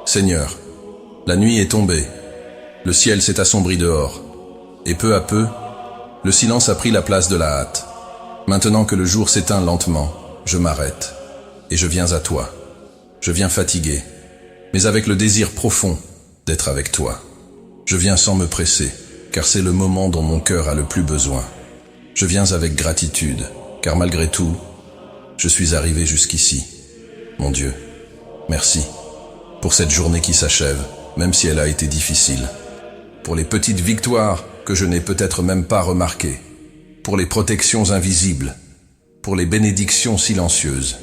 Seigneur, la nuit est tombée, le ciel s'est assombri dehors, et peu à peu, le silence a pris la place de la hâte. Maintenant que le jour s'éteint lentement, je m'arrête, et je viens à toi. Je viens fatigué, mais avec le désir profond d'être avec toi. Je viens sans me presser, car c'est le moment dont mon cœur a le plus besoin. Je viens avec gratitude, car malgré tout, je suis arrivé jusqu'ici. Mon Dieu, merci pour cette journée qui s'achève, même si elle a été difficile. Pour les petites victoires que je n'ai peut-être même pas remarquées. Pour les protections invisibles. Pour les bénédictions silencieuses.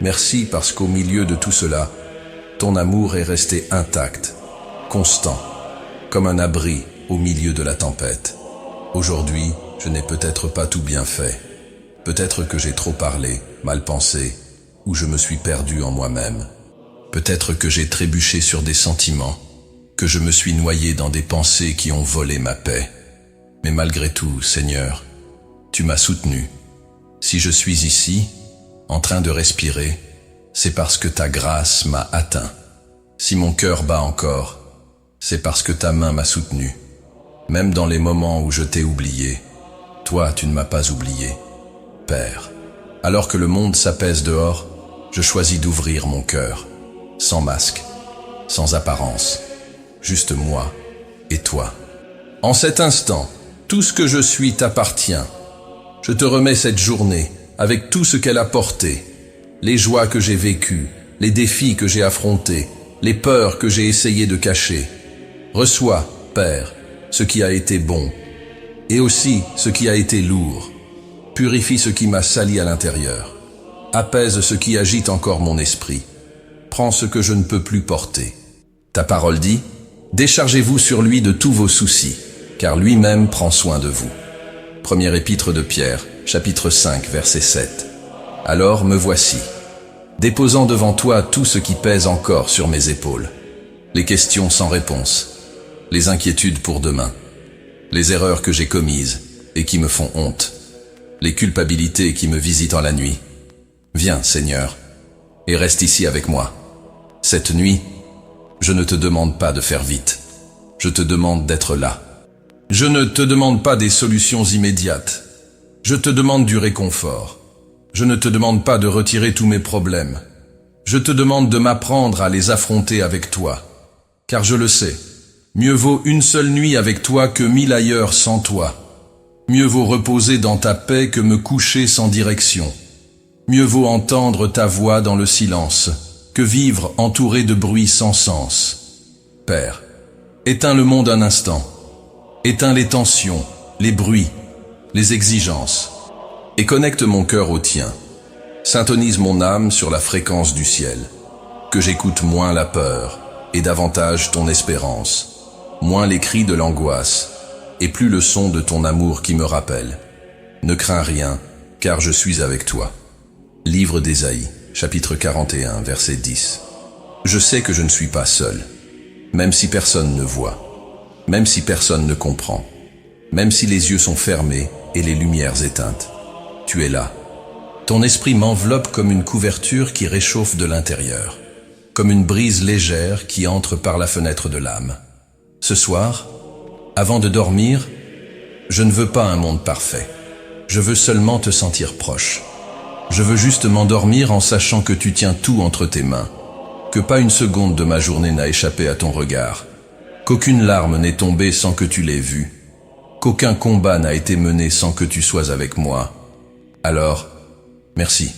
Merci parce qu'au milieu de tout cela, ton amour est resté intact, constant, comme un abri au milieu de la tempête. Aujourd'hui, je n'ai peut-être pas tout bien fait. Peut-être que j'ai trop parlé, mal pensé, ou je me suis perdu en moi-même. Peut-être que j'ai trébuché sur des sentiments, que je me suis noyé dans des pensées qui ont volé ma paix. Mais malgré tout, Seigneur, tu m'as soutenu. Si je suis ici, en train de respirer, c'est parce que ta grâce m'a atteint. Si mon cœur bat encore, c'est parce que ta main m'a soutenu. Même dans les moments où je t'ai oublié, toi, tu ne m'as pas oublié. Père, alors que le monde s'apaise dehors, je choisis d'ouvrir mon cœur, sans masque, sans apparence, juste moi et toi. En cet instant, tout ce que je suis t'appartient. Je te remets cette journée avec tout ce qu'elle a porté, les joies que j'ai vécues, les défis que j'ai affrontés, les peurs que j'ai essayé de cacher. Reçois, Père, ce qui a été bon, et aussi ce qui a été lourd. Purifie ce qui m'a sali à l'intérieur. Apaise ce qui agite encore mon esprit. Prends ce que je ne peux plus porter. Ta parole dit, déchargez-vous sur lui de tous vos soucis, car lui-même prend soin de vous. Première épître de Pierre, chapitre 5, verset 7. Alors me voici, déposant devant toi tout ce qui pèse encore sur mes épaules. Les questions sans réponse, les inquiétudes pour demain, les erreurs que j'ai commises et qui me font honte, les culpabilités qui me visitent en la nuit. Viens, Seigneur, et reste ici avec moi. Cette nuit, je ne te demande pas de faire vite. Je te demande d'être là. Je ne te demande pas des solutions immédiates. Je te demande du réconfort. Je ne te demande pas de retirer tous mes problèmes. Je te demande de m'apprendre à les affronter avec toi. Car je le sais, mieux vaut une seule nuit avec toi que 1000 ailleurs sans toi. Mieux vaut reposer dans ta paix que me coucher sans direction. Mieux vaut entendre ta voix dans le silence que vivre entouré de bruits sans sens. Père, éteins le monde un instant. Éteins les tensions, les bruits, les exigences, et connecte mon cœur au tien. Syntonise mon âme sur la fréquence du ciel, que j'écoute moins la peur et davantage ton espérance, moins les cris de l'angoisse et plus le son de ton amour qui me rappelle. Ne crains rien, car je suis avec toi. Livre d'Ésaïe, chapitre 41, verset 10. Je sais que je ne suis pas seul, même si personne ne voit. Même si personne ne comprend, même si les yeux sont fermés et les lumières éteintes, tu es là. Ton esprit m'enveloppe comme une couverture qui réchauffe de l'intérieur, comme une brise légère qui entre par la fenêtre de l'âme. Ce soir, avant de dormir, je ne veux pas un monde parfait. Je veux seulement te sentir proche. Je veux juste m'endormir en sachant que tu tiens tout entre tes mains, que pas une seconde de ma journée n'a échappé à ton regard, qu'aucune larme n'est tombée sans que tu l'aies vue, qu'aucun combat n'a été mené sans que tu sois avec moi. Alors, merci.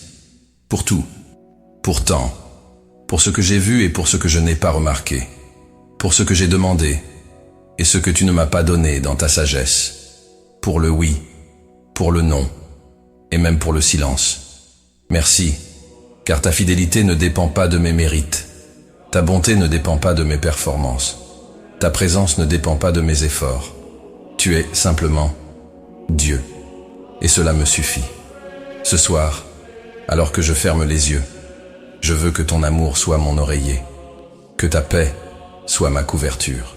Pour tout. Pour tant. Pour ce que j'ai vu et pour ce que je n'ai pas remarqué. Pour ce que j'ai demandé et ce que tu ne m'as pas donné dans ta sagesse. Pour le oui, pour le non et même pour le silence. Merci, car ta fidélité ne dépend pas de mes mérites. Ta bonté ne dépend pas de mes performances. Ta présence ne dépend pas de mes efforts. Tu es simplement Dieu. Et cela me suffit. Ce soir, alors que je ferme les yeux, je veux que ton amour soit mon oreiller, que ta paix soit ma couverture,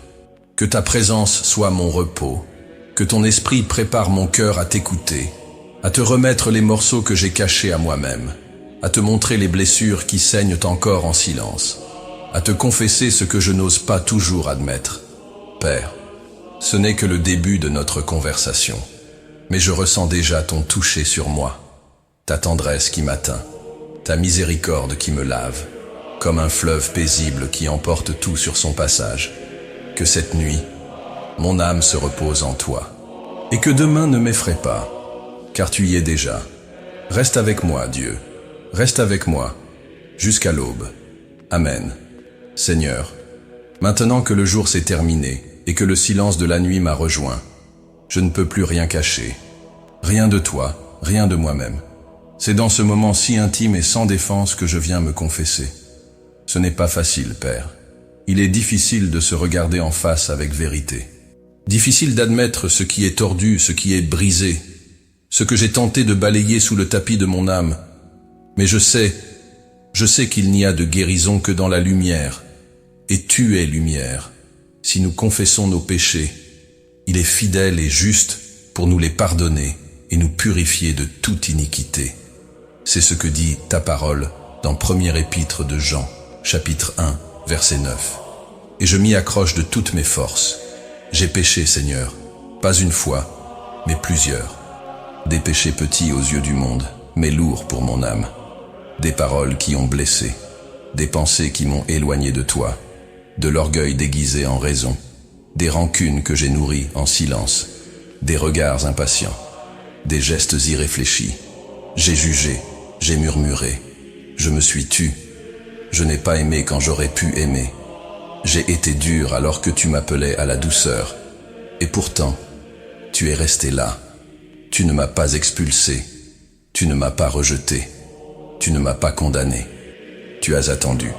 que ta présence soit mon repos, que ton esprit prépare mon cœur à t'écouter, à te remettre les morceaux que j'ai cachés à moi-même, à te montrer les blessures qui saignent encore en silence. à te confesser ce que je n'ose pas toujours admettre. Père, ce n'est que le début de notre conversation, mais je ressens déjà ton toucher sur moi, ta tendresse qui m'atteint, ta miséricorde qui me lave, comme un fleuve paisible qui emporte tout sur son passage. Que cette nuit, mon âme se repose en toi, et que demain ne m'effraie pas, car tu y es déjà. Reste avec moi, Dieu, reste avec moi, jusqu'à l'aube. Amen. Seigneur, maintenant que le jour s'est terminé et que le silence de la nuit m'a rejoint, je ne peux plus rien cacher. Rien de toi, rien de moi-même. C'est dans ce moment si intime et sans défense que je viens me confesser. Ce n'est pas facile, Père. Il est difficile de se regarder en face avec vérité. Difficile d'admettre ce qui est tordu, ce qui est brisé, ce que j'ai tenté de balayer sous le tapis de mon âme. Mais je sais qu'il n'y a de guérison que dans la lumière, et tu es lumière. Si nous confessons nos péchés, il est fidèle et juste pour nous les pardonner et nous purifier de toute iniquité. C'est ce que dit ta parole dans Première Épître de Jean, chapitre 1, verset 9. Et je m'y accroche de toutes mes forces. J'ai péché, Seigneur, pas une fois, mais plusieurs. Des péchés petits aux yeux du monde, mais lourds pour mon âme. Des paroles qui ont blessé, des pensées qui m'ont éloigné de toi, de l'orgueil déguisé en raison, des rancunes que j'ai nourries en silence, des regards impatients, des gestes irréfléchis. J'ai jugé, j'ai murmuré, je me suis tu, je n'ai pas aimé quand j'aurais pu aimer. J'ai été dur alors que tu m'appelais à la douceur, et pourtant, tu es resté là. Tu ne m'as pas expulsé, tu ne m'as pas rejeté, tu ne m'as pas condamné. Tu as attendu,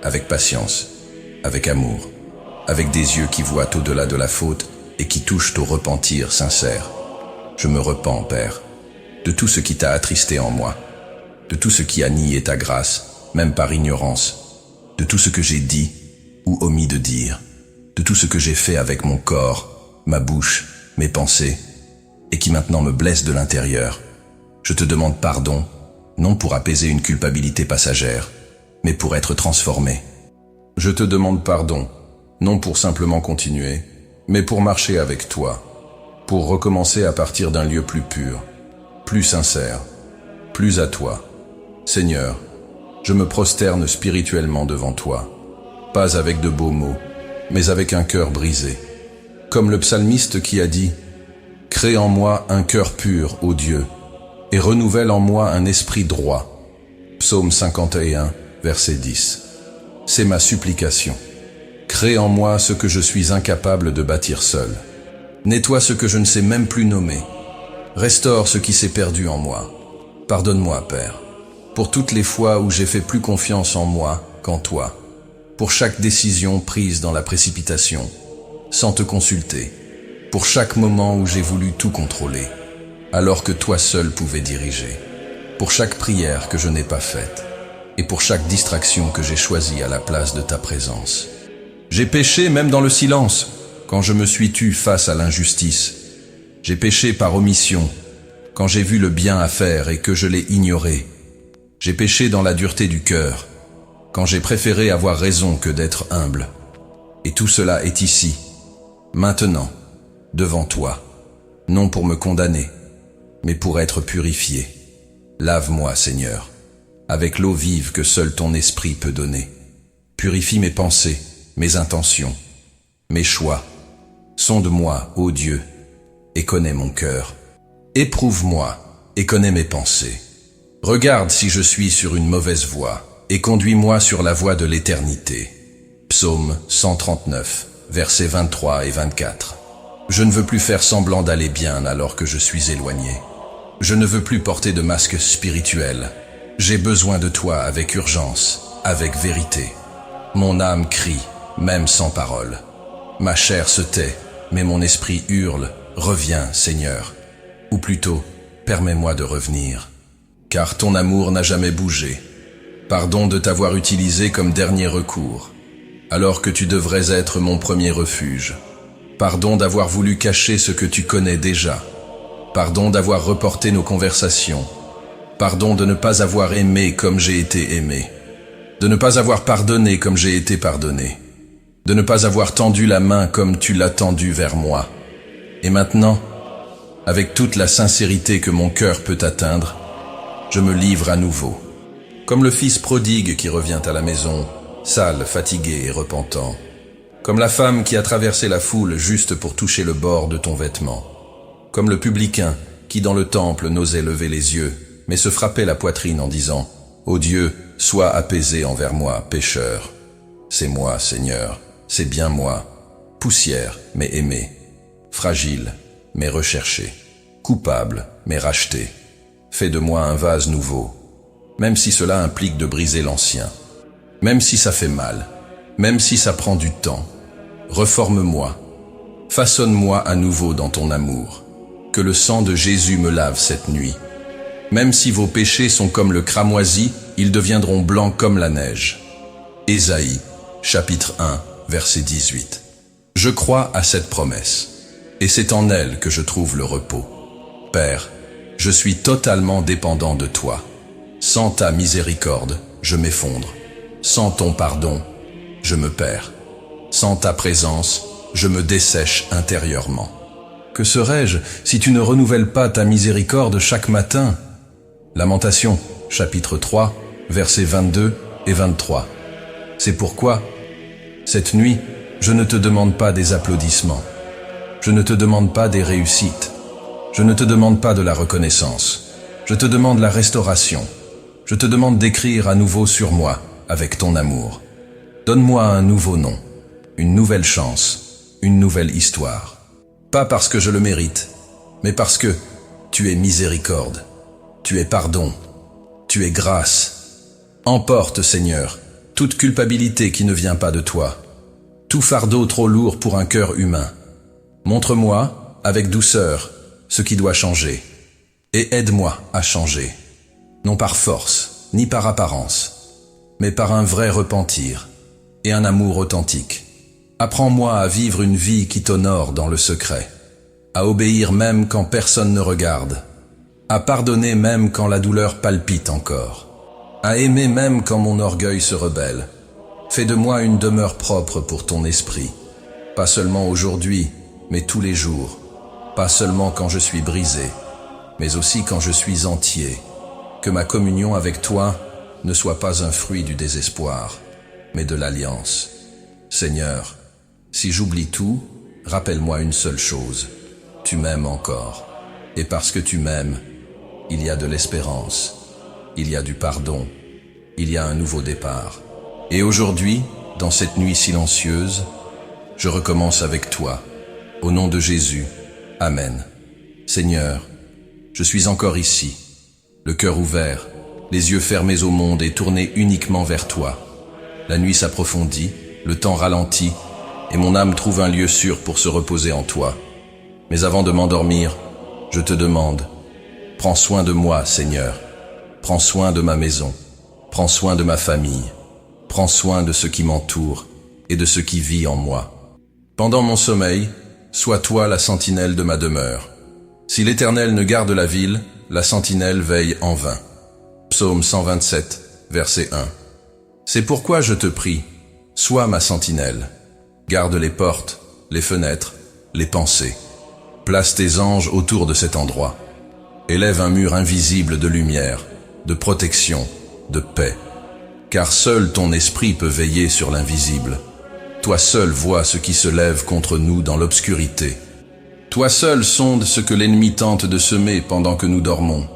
avec patience, avec amour, avec des yeux qui voient au-delà de la faute et qui touchent au repentir sincère. Je me repens, Père, de tout ce qui t'a attristé en moi, de tout ce qui a nié ta grâce, même par ignorance, de tout ce que j'ai dit ou omis de dire, de tout ce que j'ai fait avec mon corps, ma bouche, mes pensées, et qui maintenant me blesse de l'intérieur. Je te demande pardon, non pour apaiser une culpabilité passagère, mais pour être transformé. Je te demande pardon, non pour simplement continuer, mais pour marcher avec toi, pour recommencer à partir d'un lieu plus pur, plus sincère, plus à toi. Seigneur, je me prosterne spirituellement devant toi, pas avec de beaux mots, mais avec un cœur brisé. Comme le psalmiste qui a dit « Crée en moi un cœur pur, ô Dieu, et renouvelle en moi un esprit droit ». Psaume 51, verset 10. C'est ma supplication. Crée en moi ce que je suis incapable de bâtir seul. Nettoie ce que je ne sais même plus nommer. Restaure ce qui s'est perdu en moi. Pardonne-moi, Père, pour toutes les fois où j'ai fait plus confiance en moi qu'en toi, pour chaque décision prise dans la précipitation, sans te consulter, pour chaque moment où j'ai voulu tout contrôler, alors que toi seul pouvais diriger, pour chaque prière que je n'ai pas faite, et pour chaque distraction que j'ai choisie à la place de ta présence. J'ai péché même dans le silence, quand je me suis tu face à l'injustice. J'ai péché par omission, quand j'ai vu le bien à faire et que je l'ai ignoré. J'ai péché dans la dureté du cœur, quand j'ai préféré avoir raison que d'être humble. Et tout cela est ici, maintenant, devant toi, non pour me condamner, mais pour être purifié. Lave-moi, Seigneur, avec l'eau vive que seul ton esprit peut donner. Purifie mes pensées, mes intentions, mes choix. Sonde-moi, ô Dieu, et connais mon cœur. Éprouve-moi et connais mes pensées. Regarde si je suis sur une mauvaise voie, et conduis-moi sur la voie de l'éternité. Psaume 139, versets 23 et 24. Je ne veux plus faire semblant d'aller bien alors que je suis éloigné. Je ne veux plus porter de masque spirituel. J'ai besoin de toi avec urgence, avec vérité. Mon âme crie, même sans parole. Ma chair se tait, mais mon esprit hurle, reviens, Seigneur. Ou plutôt, permets-moi de revenir. Car ton amour n'a jamais bougé. Pardon de t'avoir utilisé comme dernier recours, alors que tu devrais être mon premier refuge. Pardon d'avoir voulu cacher ce que tu connais déjà. Pardon d'avoir reporté nos conversations. Pardon de ne pas avoir aimé comme j'ai été aimé. de ne pas avoir pardonné comme j'ai été pardonné, de ne pas avoir tendu la main comme tu l'as tendue vers moi. Et maintenant, avec toute la sincérité que mon cœur peut atteindre, je me livre à nouveau. Comme le fils prodigue qui revient à la maison, sale, fatigué et repentant. Comme la femme qui a traversé la foule juste pour toucher le bord de ton vêtement. Comme le publicain qui dans le temple n'osait lever les yeux, mais se frappait la poitrine en disant « Ô Dieu, sois apaisé envers moi, pécheur. » C'est moi, Seigneur, c'est bien moi, poussière mais aimé, fragile mais recherché, coupable mais racheté. Fais de moi un vase nouveau, même si cela implique de briser l'ancien, même si ça fait mal, même si ça prend du temps. Reforme-moi, façonne-moi à nouveau dans ton amour. Que le sang de Jésus me lave cette nuit. Même si vos péchés sont comme le cramoisi, ils deviendront blancs comme la neige. Ésaïe, chapitre 1, verset 18. Je crois à cette promesse, et c'est en elle que je trouve le repos. Père, je suis totalement dépendant de toi. Sans ta miséricorde, je m'effondre. Sans ton pardon, je me perds. Sans ta présence, je me dessèche intérieurement. Que serais-je si tu ne renouvelles pas ta miséricorde chaque matin? Lamentation, chapitre 3, versets 22 et 23. C'est pourquoi, cette nuit, je ne te demande pas des applaudissements. Je ne te demande pas des réussites. Je ne te demande pas de la reconnaissance. Je te demande la restauration. Je te demande d'écrire à nouveau sur moi, avec ton amour. Donne-moi un nouveau nom, une nouvelle chance, une nouvelle histoire. Pas parce que je le mérite, mais parce que tu es miséricorde, tu es pardon, tu es grâce. Emporte, Seigneur, toute culpabilité qui ne vient pas de toi, tout fardeau trop lourd pour un cœur humain. Montre-moi, avec douceur, ce qui doit changer, et aide-moi à changer, non par force, ni par apparence, mais par un vrai repentir et un amour authentique. Apprends-moi à vivre une vie qui t'honore dans le secret, à obéir même quand personne ne regarde, à pardonner même quand la douleur palpite encore, à aimer même quand mon orgueil se rebelle. Fais de moi une demeure propre pour ton esprit, pas seulement aujourd'hui, mais tous les jours, pas seulement quand je suis brisé, mais aussi quand je suis entier. Que ma communion avec toi ne soit pas un fruit du désespoir, mais de l'alliance. Seigneur, si j'oublie tout, rappelle-moi une seule chose. Tu m'aimes encore. Et parce que tu m'aimes, il y a de l'espérance. Il y a du pardon. Il y a un nouveau départ. Et aujourd'hui, dans cette nuit silencieuse, je recommence avec toi. Au nom de Jésus. Amen. Seigneur, je suis encore ici, le cœur ouvert, les yeux fermés au monde et tournés uniquement vers toi. La nuit s'approfondit, le temps ralentit, et mon âme trouve un lieu sûr pour se reposer en toi. Mais avant de m'endormir, je te demande, prends soin de moi, Seigneur. Prends soin de ma maison. Prends soin de ma famille. Prends soin de ce qui m'entoure et de ce qui vit en moi. Pendant mon sommeil, sois toi la sentinelle de ma demeure. Si l'Éternel ne garde la ville, la sentinelle veille en vain. Psaume 127, verset 1. C'est pourquoi je te prie, sois ma sentinelle. Garde les portes, les fenêtres, les pensées. Place tes anges autour de cet endroit. Élève un mur invisible de lumière, de protection, de paix. Car seul ton esprit peut veiller sur l'invisible. Toi seul vois ce qui se lève contre nous dans l'obscurité. Toi seul sonde ce que l'ennemi tente de semer pendant que nous dormons.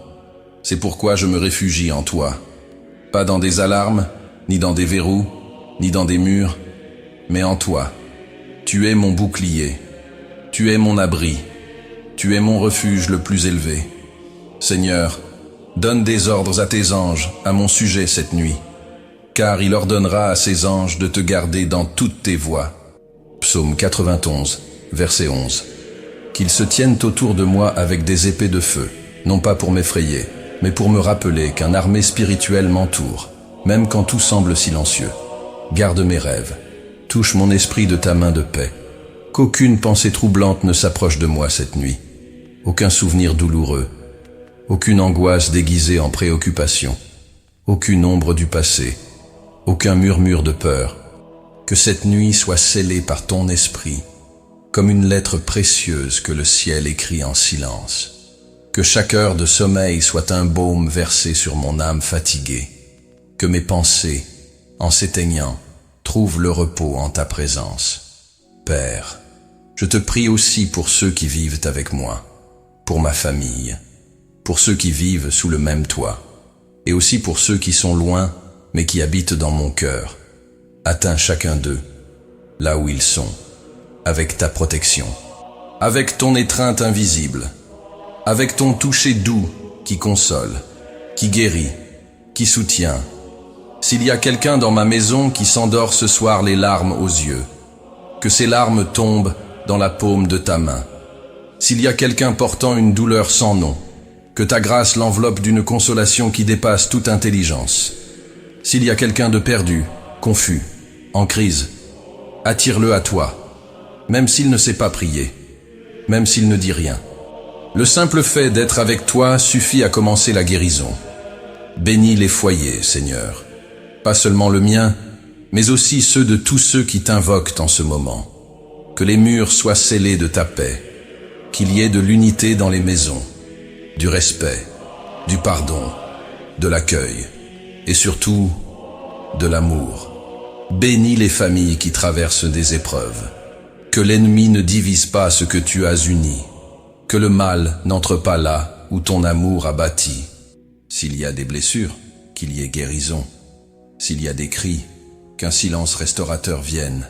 C'est pourquoi je me réfugie en toi. Pas dans des alarmes, ni dans des verrous, ni dans des murs, mais en toi. Tu es mon bouclier. Tu es mon abri. Tu es mon refuge le plus élevé. Seigneur, donne des ordres à tes anges à mon sujet cette nuit, car il ordonnera à ses anges de te garder dans toutes tes voies. Psaume 91, verset 11. Qu'ils se tiennent autour de moi avec des épées de feu, non pas pour m'effrayer, mais pour me rappeler qu'une armée spirituelle m'entoure, même quand tout semble silencieux. Garde mes rêves, touche mon esprit de ta main de paix. Qu'aucune pensée troublante ne s'approche de moi cette nuit, aucun souvenir douloureux, aucune angoisse déguisée en préoccupation, aucune ombre du passé, aucun murmure de peur. Que cette nuit soit scellée par ton esprit, comme une lettre précieuse que le ciel écrit en silence. Que chaque heure de sommeil soit un baume versé sur mon âme fatiguée. Que mes pensées, en s'éteignant, trouvent le repos en ta présence. Père, je te prie aussi pour ceux qui vivent avec moi, pour ma famille, pour ceux qui vivent sous le même toit, et aussi pour ceux qui sont loin, mais qui habitent dans mon cœur. Atteins chacun d'eux, là où ils sont, avec ta protection, avec ton étreinte invisible, avec ton toucher doux qui console, qui guérit, qui soutient. S'il y a quelqu'un dans ma maison qui s'endort ce soir les larmes aux yeux, que ces larmes tombent dans la paume de ta main. S'il y a quelqu'un portant une douleur sans nom, que ta grâce l'enveloppe d'une consolation qui dépasse toute intelligence. S'il y a quelqu'un de perdu, confus, en crise, attire-le à toi, même s'il ne sait pas prier, même s'il ne dit rien. Le simple fait d'être avec toi suffit à commencer la guérison. Bénis les foyers, Seigneur, pas seulement le mien, mais aussi ceux de tous ceux qui t'invoquent en ce moment. Que les murs soient scellés de ta paix, qu'il y ait de l'unité dans les maisons, du respect, du pardon, de l'accueil, et surtout, de l'amour. Bénis les familles qui traversent des épreuves. Que l'ennemi ne divise pas ce que tu as uni. Que le mal n'entre pas là où ton amour a bâti. S'il y a des blessures, qu'il y ait guérison. S'il y a des cris, qu'un silence restaurateur vienne.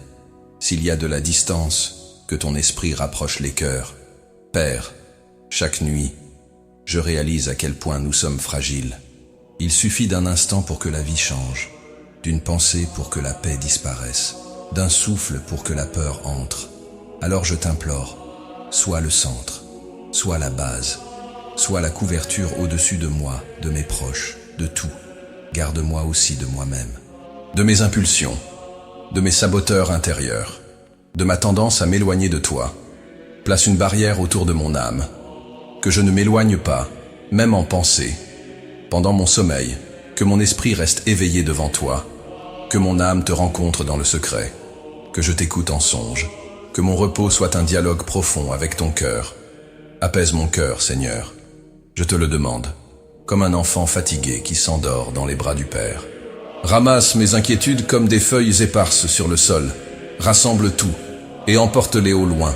S'il y a de la distance, que ton esprit rapproche les cœurs. Père, chaque nuit, je réalise à quel point nous sommes fragiles. Il suffit d'un instant pour que la vie change, d'une pensée pour que la paix disparaisse, d'un souffle pour que la peur entre. Alors je t'implore, sois le centre, sois la base, sois la couverture au-dessus de moi, de mes proches, de tout. Garde-moi aussi de moi-même, de mes impulsions, de mes saboteurs intérieurs, de ma tendance à m'éloigner de toi. Place une barrière autour de mon âme, que je ne m'éloigne pas, même en pensée. Pendant mon sommeil, que mon esprit reste éveillé devant toi, que mon âme te rencontre dans le secret, que je t'écoute en songe, que mon repos soit un dialogue profond avec ton cœur. Apaise mon cœur, Seigneur, je te le demande, comme un enfant fatigué qui s'endort dans les bras du Père. Ramasse mes inquiétudes comme des feuilles éparses sur le sol, rassemble tout et emporte-les au loin.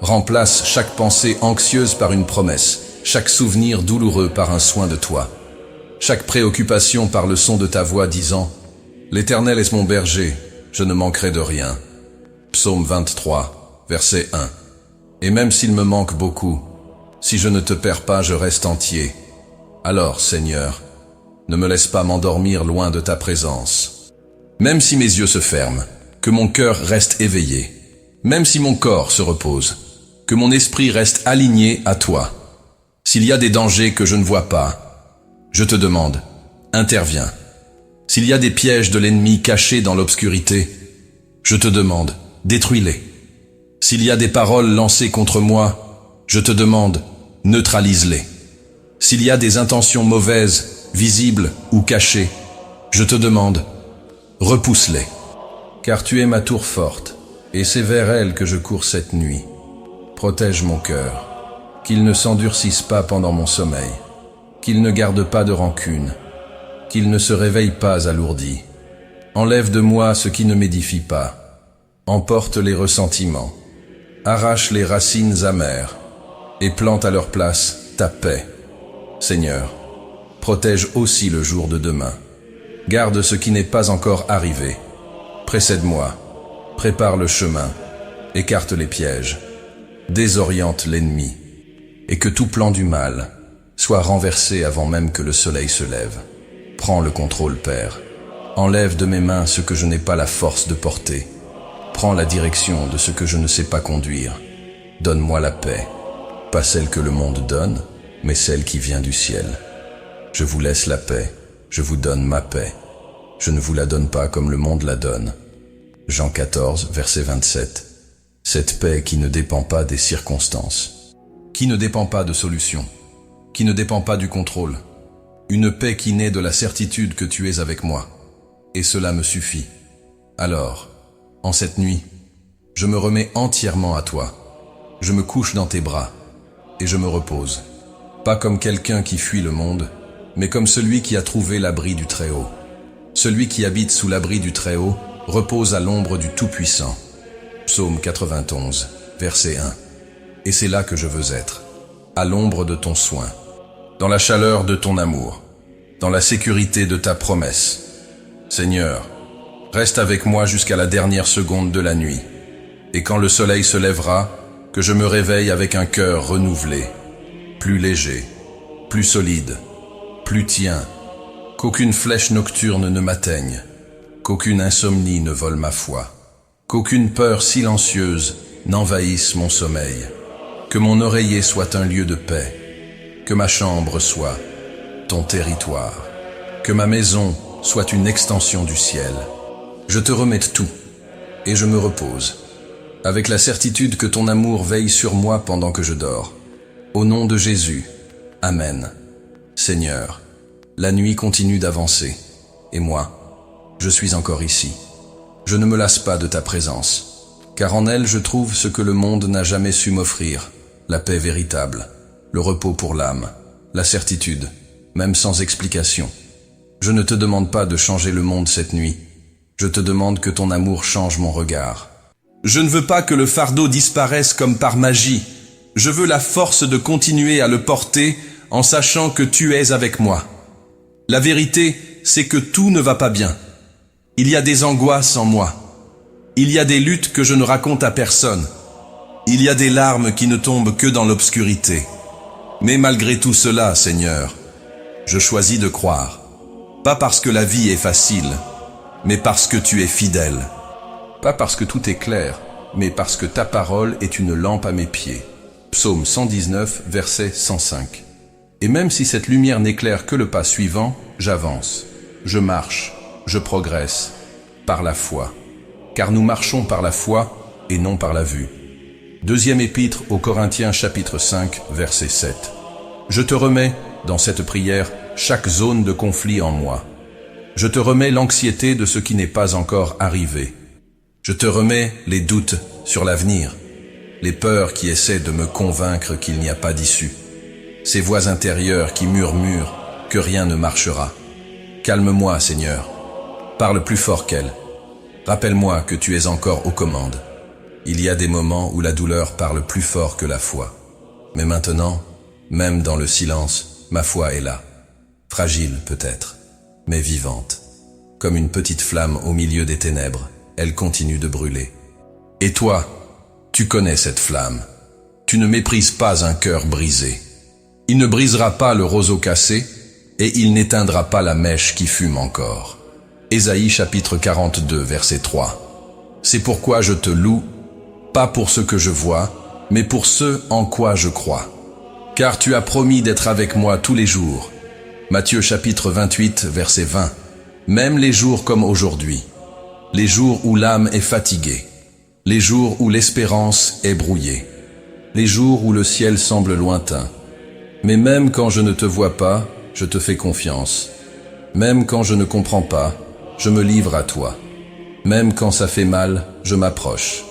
Remplace chaque pensée anxieuse par une promesse, chaque souvenir douloureux par un soin de toi, chaque préoccupation par le son de ta voix disant « L'Éternel est mon berger, je ne manquerai de rien ». Psaume 23, verset 1. Et même s'il me manque beaucoup, si je ne te perds pas, je reste entier. Alors, Seigneur, ne me laisse pas m'endormir loin de ta présence. Même si mes yeux se ferment, que mon cœur reste éveillé. Même si mon corps se repose, que mon esprit reste aligné à toi. S'il y a des dangers que je ne vois pas, je te demande, interviens. S'il y a des pièges de l'ennemi cachés dans l'obscurité, je te demande, détruis-les. S'il y a des paroles lancées contre moi, je te demande, neutralise-les. S'il y a des intentions mauvaises, visibles ou cachées, je te demande, repousse-les. Car tu es ma tour forte, et c'est vers elle que je cours cette nuit. Protège mon cœur, qu'il ne s'endurcisse pas pendant mon sommeil, qu'il ne garde pas de rancune, qu'il ne se réveille pas alourdi. Enlève de moi ce qui ne m'édifie pas, emporte les ressentiments, arrache les racines amères, et plante à leur place ta paix. Seigneur, protège aussi le jour de demain. Garde ce qui n'est pas encore arrivé. Précède-moi, prépare le chemin, écarte les pièges, désoriente l'ennemi, et que tout plan du mal soit renversé avant même que le soleil se lève. Prends le contrôle, Père. Enlève de mes mains ce que je n'ai pas la force de porter. Prends la direction de ce que je ne sais pas conduire. Donne-moi la paix, pas celle que le monde donne, mais celle qui vient du ciel. Je vous laisse la paix, je vous donne ma paix. Je ne vous la donne pas comme le monde la donne. Jean 14, verset 27. Cette paix qui ne dépend pas des circonstances, qui ne dépend pas de solutions, qui ne dépend pas du contrôle. Une paix qui naît de la certitude que tu es avec moi, et cela me suffit. Alors, en cette nuit, je me remets entièrement à toi. Je me couche dans tes bras, et je me repose. Pas comme quelqu'un qui fuit le monde, mais comme celui qui a trouvé l'abri du Très-Haut. Celui qui habite sous l'abri du Très-Haut repose à l'ombre du Tout-Puissant. Psaume 91, verset 1. Et c'est là que je veux être, à l'ombre de ton soin, dans la chaleur de ton amour, dans la sécurité de ta promesse. Seigneur, reste avec moi jusqu'à la dernière seconde de la nuit, et quand le soleil se lèvera, que je me réveille avec un cœur renouvelé, plus léger, plus solide, plus tien, qu'aucune flèche nocturne ne m'atteigne, qu'aucune insomnie ne vole ma foi, qu'aucune peur silencieuse n'envahisse mon sommeil, que mon oreiller soit un lieu de paix, que ma chambre soit ton territoire, que ma maison soit une extension du ciel. Je te remets tout, et je me repose, avec la certitude que ton amour veille sur moi pendant que je dors. Au nom de Jésus, Amen. Seigneur, la nuit continue d'avancer, et moi, je suis encore ici. Je ne me lasse pas de ta présence, car en elle je trouve ce que le monde n'a jamais su m'offrir, la paix véritable, le repos pour l'âme, la certitude, même sans explication. Je ne te demande pas de changer le monde cette nuit, je te demande que ton amour change mon regard. Je ne veux pas que le fardeau disparaisse comme par magie, je veux la force de continuer à le porter en sachant que tu es avec moi. La vérité, c'est que tout ne va pas bien. Il y a des angoisses en moi. Il y a des luttes que je ne raconte à personne. Il y a des larmes qui ne tombent que dans l'obscurité. Mais malgré tout cela, Seigneur, je choisis de croire. Pas parce que la vie est facile, mais parce que tu es fidèle. Pas parce que tout est clair, mais parce que ta parole est une lampe à mes pieds. Psaume 119, verset 105. Et même si cette lumière n'éclaire que le pas suivant, j'avance, je marche, je progresse, par la foi. Car nous marchons par la foi et non par la vue. Deuxième épître aux Corinthiens chapitre 5, verset 7. Je te remets, dans cette prière, chaque zone de conflit en moi. Je te remets l'anxiété de ce qui n'est pas encore arrivé. Je te remets les doutes sur l'avenir, les peurs qui essaient de me convaincre qu'il n'y a pas d'issue. Ces voix intérieures qui murmurent que rien ne marchera. Calme-moi, Seigneur. Parle plus fort qu'elle. Rappelle-moi que tu es encore aux commandes. Il y a des moments où la douleur parle plus fort que la foi. Mais maintenant, même dans le silence, ma foi est là. Fragile peut-être, mais vivante. Comme une petite flamme au milieu des ténèbres, elle continue de brûler. Et toi, tu connais cette flamme. Tu ne méprises pas un cœur brisé. Il ne brisera pas le roseau cassé, et il n'éteindra pas la mèche qui fume encore. Ésaïe chapitre 42, verset 3. C'est pourquoi je te loue, pas pour ce que je vois, mais pour ce en quoi je crois. Car tu as promis d'être avec moi tous les jours. Matthieu chapitre 28, verset 20. Même les jours comme aujourd'hui. Les jours où l'âme est fatiguée. Les jours où l'espérance est brouillée. Les jours où le ciel semble lointain. Mais même quand je ne te vois pas, je te fais confiance. Même quand je ne comprends pas, je me livre à toi. Même quand ça fait mal, je m'approche.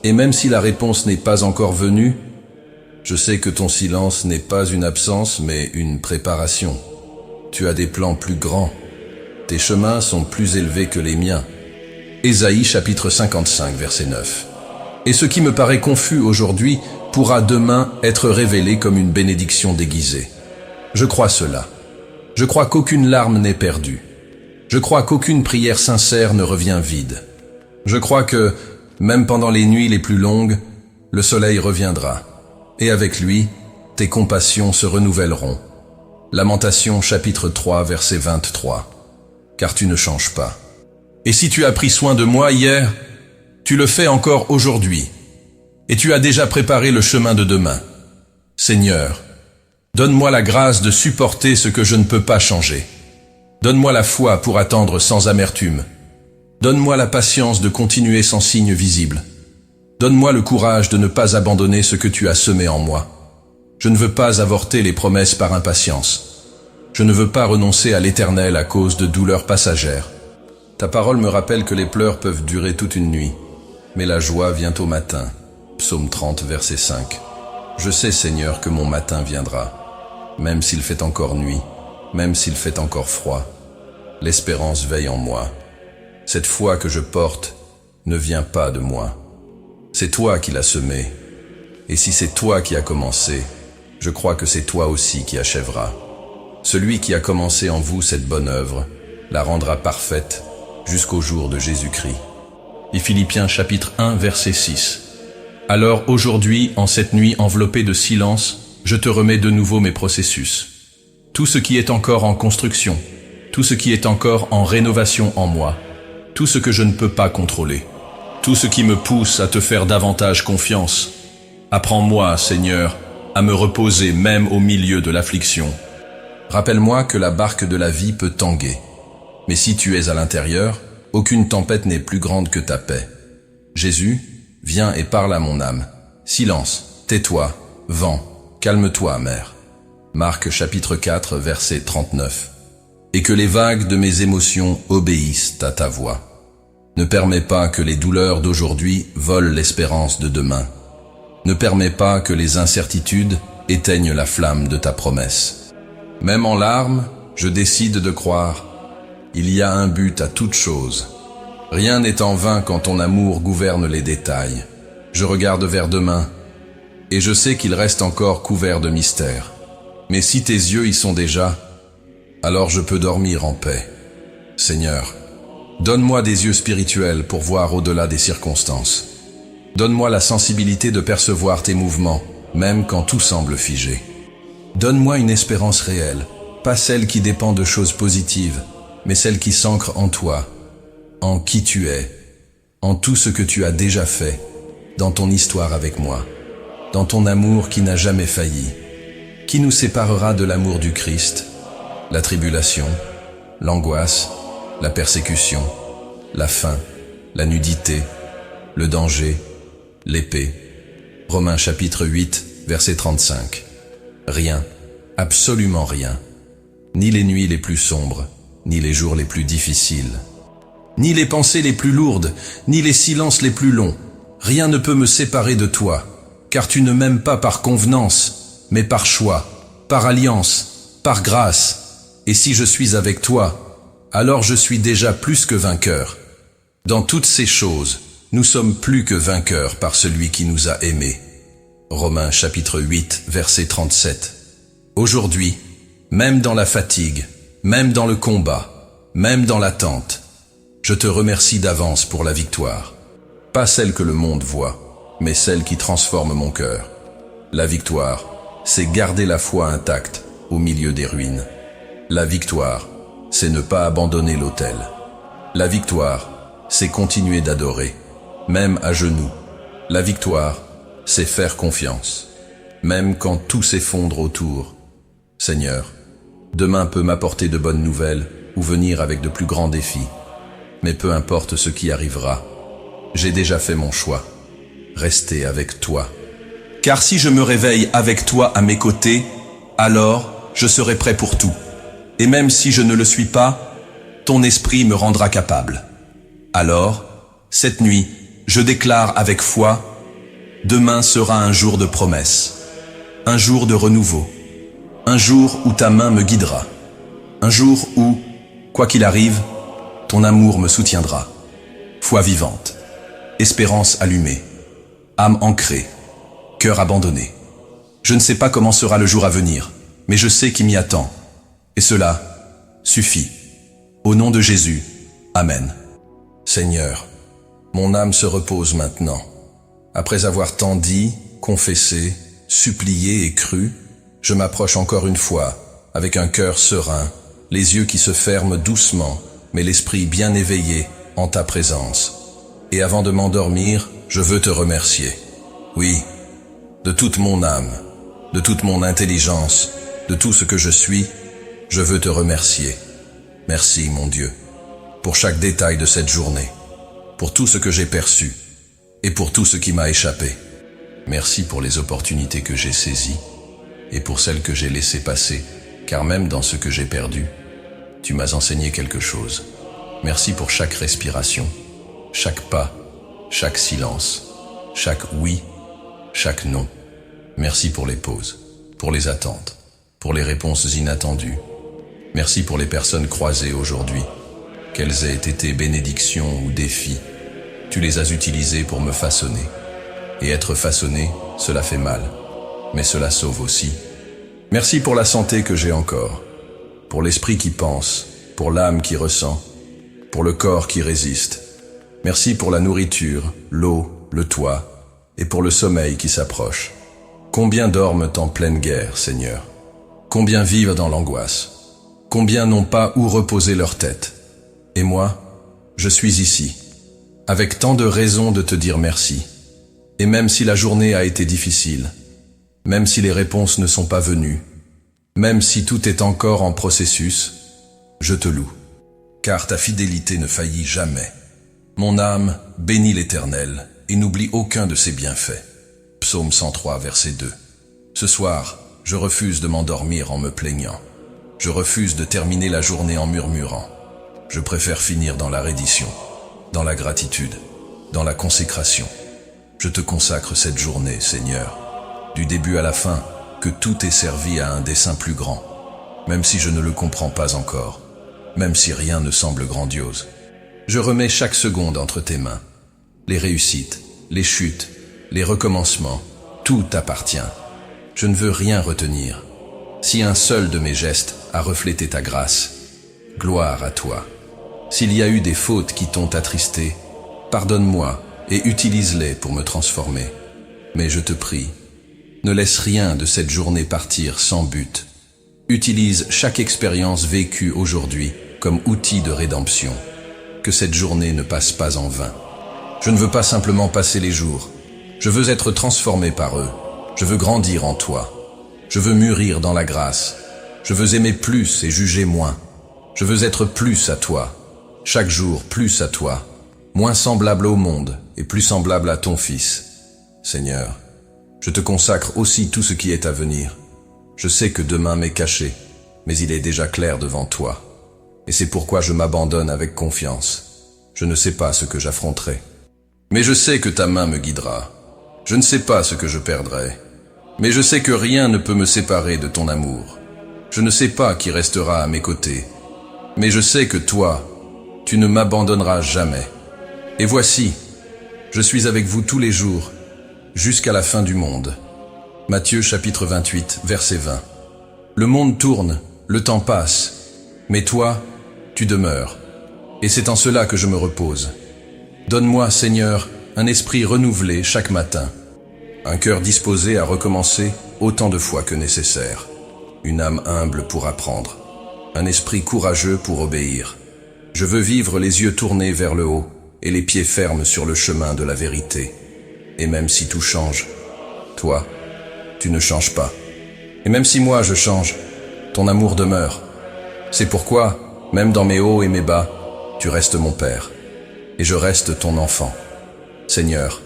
Et même si la réponse n'est pas encore venue, je sais que ton silence n'est pas une absence, mais une préparation. Tu as des plans plus grands. Tes chemins sont plus élevés que les miens. Ésaïe chapitre 55, verset 9. Et ce qui me paraît confus aujourd'hui pourra demain être révélé comme une bénédiction déguisée. Je crois cela. Je crois qu'aucune larme n'est perdue. Je crois qu'aucune prière sincère ne revient vide. Je crois que, même pendant les nuits les plus longues, le soleil reviendra. Et avec lui, tes compassions se renouvelleront. Lamentation chapitre 3, verset 23. Car tu ne changes pas. Et si tu as pris soin de moi hier, tu le fais encore aujourd'hui. Et tu as déjà préparé le chemin de demain. Seigneur, donne-moi la grâce de supporter ce que je ne peux pas changer. Donne-moi la foi pour attendre sans amertume. Donne-moi la patience de continuer sans signe visible. Donne-moi le courage de ne pas abandonner ce que tu as semé en moi. Je ne veux pas avorter les promesses par impatience. Je ne veux pas renoncer à l'Éternel à cause de douleurs passagères. Ta parole me rappelle que les pleurs peuvent durer toute une nuit, mais la joie vient au matin. Psaume 30, verset 5. Je sais, Seigneur, que mon matin viendra, même s'il fait encore nuit, même s'il fait encore froid. L'espérance veille en moi. Cette foi que je porte ne vient pas de moi. C'est toi qui l'as semée. Et si c'est toi qui as commencé, je crois que c'est toi aussi qui achèveras. Celui qui a commencé en vous cette bonne œuvre la rendra parfaite jusqu'au jour de Jésus-Christ. Et Philippiens chapitre 1 verset 6. Alors aujourd'hui, en cette nuit enveloppée de silence, je te remets de nouveau mes processus. Tout ce qui est encore en construction, tout ce qui est encore en rénovation en moi, tout ce que je ne peux pas contrôler, tout ce qui me pousse à te faire davantage confiance. Apprends-moi, Seigneur, à me reposer même au milieu de l'affliction. Rappelle-moi que la barque de la vie peut tanguer. Mais si tu es à l'intérieur, aucune tempête n'est plus grande que ta paix. Jésus, viens et parle à mon âme. Silence, tais-toi, vent, calme-toi, mer. Marc chapitre 4, verset 39. Et que les vagues de mes émotions obéissent à ta voix. Ne permets pas que les douleurs d'aujourd'hui volent l'espérance de demain. Ne permets pas que les incertitudes éteignent la flamme de ta promesse. Même en larmes, je décide de croire. Il y a un but à toute chose. Rien n'est en vain quand ton amour gouverne les détails. Je regarde vers demain, et je sais qu'il reste encore couvert de mystères. Mais si tes yeux y sont déjà, alors je peux dormir en paix. Seigneur, donne-moi des yeux spirituels pour voir au-delà des circonstances. Donne-moi la sensibilité de percevoir tes mouvements, même quand tout semble figé. Donne-moi une espérance réelle, pas celle qui dépend de choses positives, mais celle qui s'ancre en toi, en qui tu es, en tout ce que tu as déjà fait, dans ton histoire avec moi, dans ton amour qui n'a jamais failli. Qui nous séparera de l'amour du Christ? La tribulation, l'angoisse, la persécution, la faim, la nudité, le danger, l'épée. Romains chapitre 8, verset 35. Rien, absolument rien, ni les nuits les plus sombres, ni les jours les plus difficiles, ni les pensées les plus lourdes, ni les silences les plus longs. Rien ne peut me séparer de toi, car tu ne m'aimes pas par convenance, mais par choix, par alliance, par grâce. Et si je suis avec toi, alors je suis déjà plus que vainqueur. Dans toutes ces choses, nous sommes plus que vainqueurs par celui qui nous a aimés. Romains chapitre 8, verset 37. Aujourd'hui, même dans la fatigue, même dans le combat, même dans l'attente, je te remercie d'avance pour la victoire. Pas celle que le monde voit, mais celle qui transforme mon cœur. La victoire, c'est garder la foi intacte au milieu des ruines. La victoire, c'est ne pas abandonner l'autel. La victoire, c'est continuer d'adorer, même à genoux. La victoire, c'est faire confiance, même quand tout s'effondre autour. Seigneur, demain peut m'apporter de bonnes nouvelles ou venir avec de plus grands défis. Mais peu importe ce qui arrivera, j'ai déjà fait mon choix. Rester avec toi. Car si je me réveille avec toi à mes côtés, alors je serai prêt pour tout. Et même si je ne le suis pas, ton esprit me rendra capable. Alors, cette nuit, je déclare avec foi, demain sera un jour de promesse, un jour de renouveau, un jour où ta main me guidera, un jour où, quoi qu'il arrive, ton amour me soutiendra. Foi vivante, espérance allumée, âme ancrée, cœur abandonné. Je ne sais pas comment sera le jour à venir, mais je sais qui m'y attend. Et cela suffit. Au nom de Jésus, Amen. Seigneur, mon âme se repose maintenant. Après avoir tant dit, confessé, supplié et cru, je m'approche encore une fois, avec un cœur serein, les yeux qui se ferment doucement, mais l'esprit bien éveillé en ta présence. Et avant de m'endormir, je veux te remercier. Oui, de toute mon âme, de toute mon intelligence, de tout ce que je suis, je veux te remercier. Merci, mon Dieu, pour chaque détail de cette journée, pour tout ce que j'ai perçu et pour tout ce qui m'a échappé. Merci pour les opportunités que j'ai saisies et pour celles que j'ai laissées passer, car même dans ce que j'ai perdu, tu m'as enseigné quelque chose. Merci pour chaque respiration, chaque pas, chaque silence, chaque oui, chaque non. Merci pour les pauses, pour les attentes, pour les réponses inattendues. Merci pour les personnes croisées aujourd'hui. Qu'elles aient été bénédictions ou défis, tu les as utilisées pour me façonner. Et être façonné, cela fait mal, mais cela sauve aussi. Merci pour la santé que j'ai encore, pour l'esprit qui pense, pour l'âme qui ressent, pour le corps qui résiste. Merci pour la nourriture, l'eau, le toit, et pour le sommeil qui s'approche. Combien dorment en pleine guerre, Seigneur? Combien vivent dans l'angoisse? Combien n'ont pas où reposer leur tête? Et moi, je suis ici, avec tant de raisons de te dire merci. Et même si la journée a été difficile, même si les réponses ne sont pas venues, même si tout est encore en processus, je te loue. Car ta fidélité ne faillit jamais. Mon âme bénit l'Éternel et n'oublie aucun de ses bienfaits. Psaume 103, verset 2. Ce soir, je refuse de m'endormir en me plaignant. Je refuse de terminer la journée en murmurant. Je préfère finir dans la reddition, dans la gratitude, dans la consécration. Je te consacre cette journée, Seigneur, du début à la fin, que tout ait servi à un dessein plus grand, même si je ne le comprends pas encore, même si rien ne semble grandiose. Je remets chaque seconde entre tes mains. Les réussites, les chutes, les recommencements, tout t'appartient. Je ne veux rien retenir. Si un seul de mes gestes a reflété ta grâce, gloire à toi. S'il y a eu des fautes qui t'ont attristé, pardonne-moi et utilise-les pour me transformer. Mais je te prie, ne laisse rien de cette journée partir sans but. Utilise chaque expérience vécue aujourd'hui comme outil de rédemption. Que cette journée ne passe pas en vain. Je ne veux pas simplement passer les jours. Je veux être transformé par eux. Je veux grandir en toi. Je veux mûrir dans la grâce. Je veux aimer plus et juger moins. Je veux être plus à toi. Chaque jour plus à toi. Moins semblable au monde et plus semblable à ton Fils. Seigneur, je te consacre aussi tout ce qui est à venir. Je sais que demain m'est caché, mais il est déjà clair devant toi. Et c'est pourquoi je m'abandonne avec confiance. Je ne sais pas ce que j'affronterai. Mais je sais que ta main me guidera. Je ne sais pas ce que je perdrai. Mais je sais que rien ne peut me séparer de ton amour. Je ne sais pas qui restera à mes côtés. Mais je sais que toi, tu ne m'abandonneras jamais. Et voici, je suis avec vous tous les jours, jusqu'à la fin du monde. Matthieu chapitre 28, verset 20. Le monde tourne, le temps passe, mais toi, tu demeures. Et c'est en cela que je me repose. Donne-moi, Seigneur, un esprit renouvelé chaque matin, un cœur disposé à recommencer autant de fois que nécessaire, une âme humble pour apprendre, un esprit courageux pour obéir. Je veux vivre les yeux tournés vers le haut et les pieds fermes sur le chemin de la vérité. Et même si tout change, toi, tu ne changes pas. Et même si moi je change, ton amour demeure. C'est pourquoi, même dans mes hauts et mes bas, tu restes mon Père, et je reste ton enfant. Seigneur,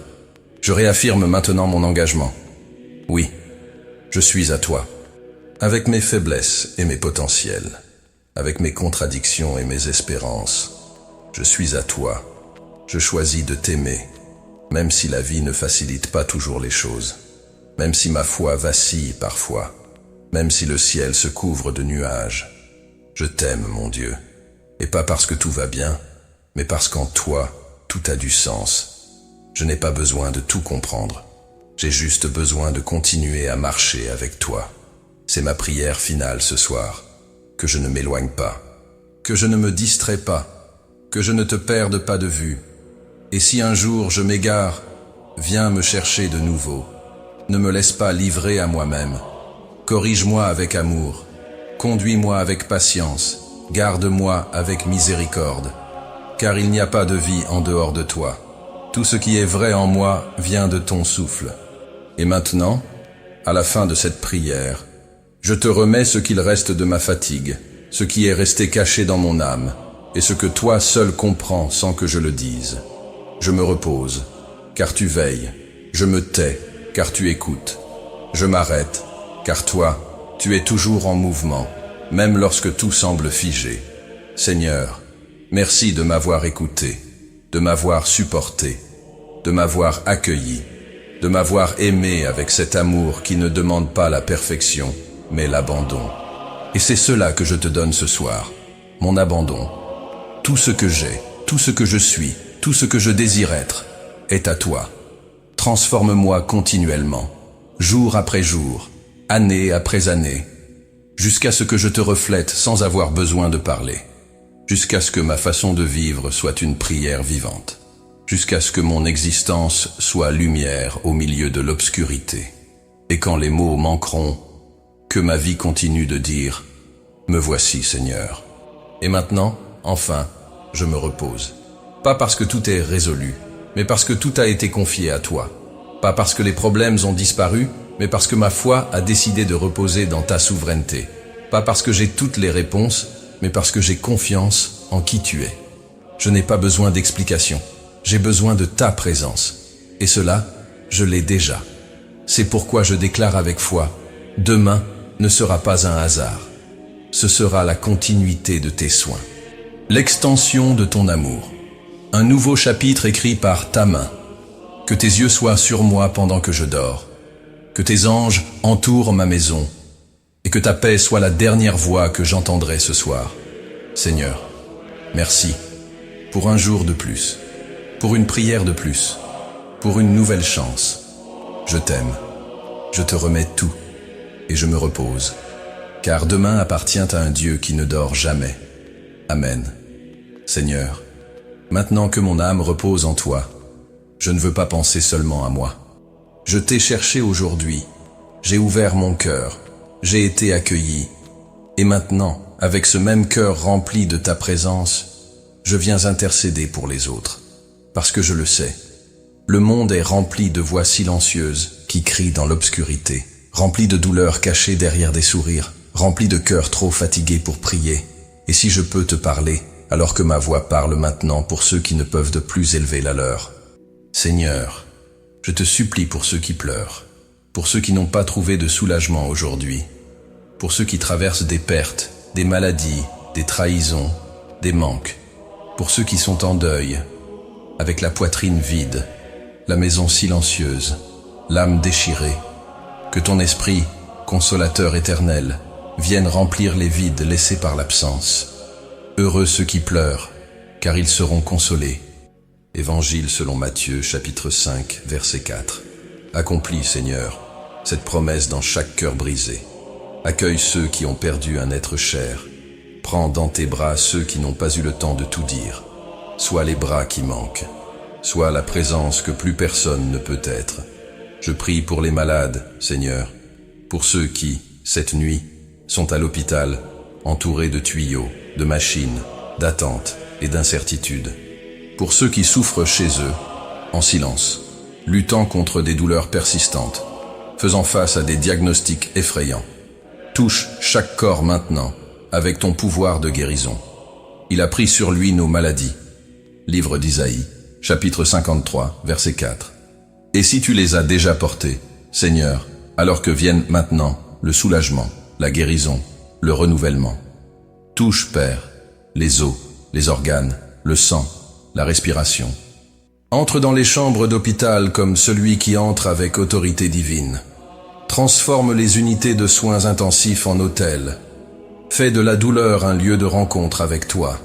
je réaffirme maintenant mon engagement. Oui, je suis à toi, avec mes faiblesses et mes potentiels, avec mes contradictions et mes espérances. Je suis à toi. Je choisis de t'aimer, même si la vie ne facilite pas toujours les choses, même si ma foi vacille parfois, même si le ciel se couvre de nuages. Je t'aime, mon Dieu, et pas parce que tout va bien, mais parce qu'en toi, tout a du sens. Je n'ai pas besoin de tout comprendre, j'ai juste besoin de continuer à marcher avec toi. C'est ma prière finale ce soir, que je ne m'éloigne pas, que je ne me distrais pas, que je ne te perde pas de vue. Et si un jour je m'égare, viens me chercher de nouveau. Ne me laisse pas livrer à moi-même. Corrige-moi avec amour. Conduis-moi avec patience. Garde-moi avec miséricorde. Car il n'y a pas de vie en dehors de toi. Tout ce qui est vrai en moi vient de ton souffle. Et maintenant, à la fin de cette prière, je te remets ce qu'il reste de ma fatigue, ce qui est resté caché dans mon âme, et ce que toi seul comprends sans que je le dise. Je me repose, car tu veilles. Je me tais, car tu écoutes. Je m'arrête, car toi, tu es toujours en mouvement, même lorsque tout semble figé. Seigneur, Merci de m'avoir écouté, de m'avoir supporté, de m'avoir accueilli, de m'avoir aimé avec cet amour qui ne demande pas la perfection, mais l'abandon. Et c'est cela que je te donne ce soir, mon abandon. Tout ce que j'ai, tout ce que je suis, tout ce que je désire être, est à toi. Transforme-moi continuellement, jour après jour, année après année, jusqu'à ce que je te reflète sans avoir besoin de parler, jusqu'à ce que ma façon de vivre soit une prière vivante, jusqu'à ce que mon existence soit lumière au milieu de l'obscurité. Et quand les mots manqueront, que ma vie continue de dire « Me voici, Seigneur ». Et maintenant, enfin, je me repose. Pas parce que tout est résolu, mais parce que tout a été confié à toi. Pas parce que les problèmes ont disparu, mais parce que ma foi a décidé de reposer dans ta souveraineté. Pas parce que j'ai toutes les réponses, mais parce que j'ai confiance en qui tu es. Je n'ai pas besoin d'explications, j'ai besoin de ta présence. Et cela, je l'ai déjà. C'est pourquoi je déclare avec foi, demain ne sera pas un hasard. Ce sera la continuité de tes soins. L'extension de ton amour. Un nouveau chapitre écrit par ta main. Que tes yeux soient sur moi pendant que je dors. Que tes anges entourent ma maison. Et que ta paix soit la dernière voix que j'entendrai ce soir. Seigneur, merci pour un jour de plus, pour une prière de plus, pour une nouvelle chance. Je t'aime, je te remets tout et je me repose. Car demain appartient à un Dieu qui ne dort jamais. Amen. Seigneur, maintenant que mon âme repose en toi, je ne veux pas penser seulement à moi. Je t'ai cherché aujourd'hui, j'ai ouvert mon cœur, j'ai été accueilli. Et maintenant, avec ce même cœur rempli de ta présence, je viens intercéder pour les autres. Parce que je le sais, le monde est rempli de voix silencieuses qui crient dans l'obscurité, rempli de douleurs cachées derrière des sourires, rempli de cœurs trop fatigués pour prier. Et si je peux te parler, alors que ma voix parle maintenant pour ceux qui ne peuvent de plus élever la leur. Seigneur, je te supplie pour ceux qui pleurent, pour ceux qui n'ont pas trouvé de soulagement aujourd'hui, pour ceux qui traversent des pertes, des maladies, des trahisons, des manques, pour ceux qui sont en deuil, avec la poitrine vide, la maison silencieuse, l'âme déchirée. Que ton esprit, consolateur éternel, vienne remplir les vides laissés par l'absence. Heureux ceux qui pleurent, car ils seront consolés. Évangile selon Matthieu, chapitre 5, verset 4. Accomplis, Seigneur, cette promesse dans chaque cœur brisé. Accueille ceux qui ont perdu un être cher. Prends dans tes bras ceux qui n'ont pas eu le temps de tout dire. Sois les bras qui manquent. Sois la présence que plus personne ne peut être. Je prie pour les malades, Seigneur, pour ceux qui, cette nuit, sont à l'hôpital, entourés de tuyaux, de machines, d'attentes et d'incertitudes. Pour ceux qui souffrent chez eux, en silence, luttant contre des douleurs persistantes, faisant face à des diagnostics effrayants. Touche chaque corps maintenant, avec ton pouvoir de guérison. Il a pris sur lui nos maladies. Livre d'Isaïe, chapitre 53, verset 4. Et si tu les as déjà portées, Seigneur, alors que viennent maintenant le soulagement, la guérison, le renouvellement. Touche, Père, les os, les organes, le sang, la respiration. Entre dans les chambres d'hôpital comme celui qui entre avec autorité divine. Transforme les unités de soins intensifs en hôtels. Fais de la douleur un lieu de rencontre avec toi.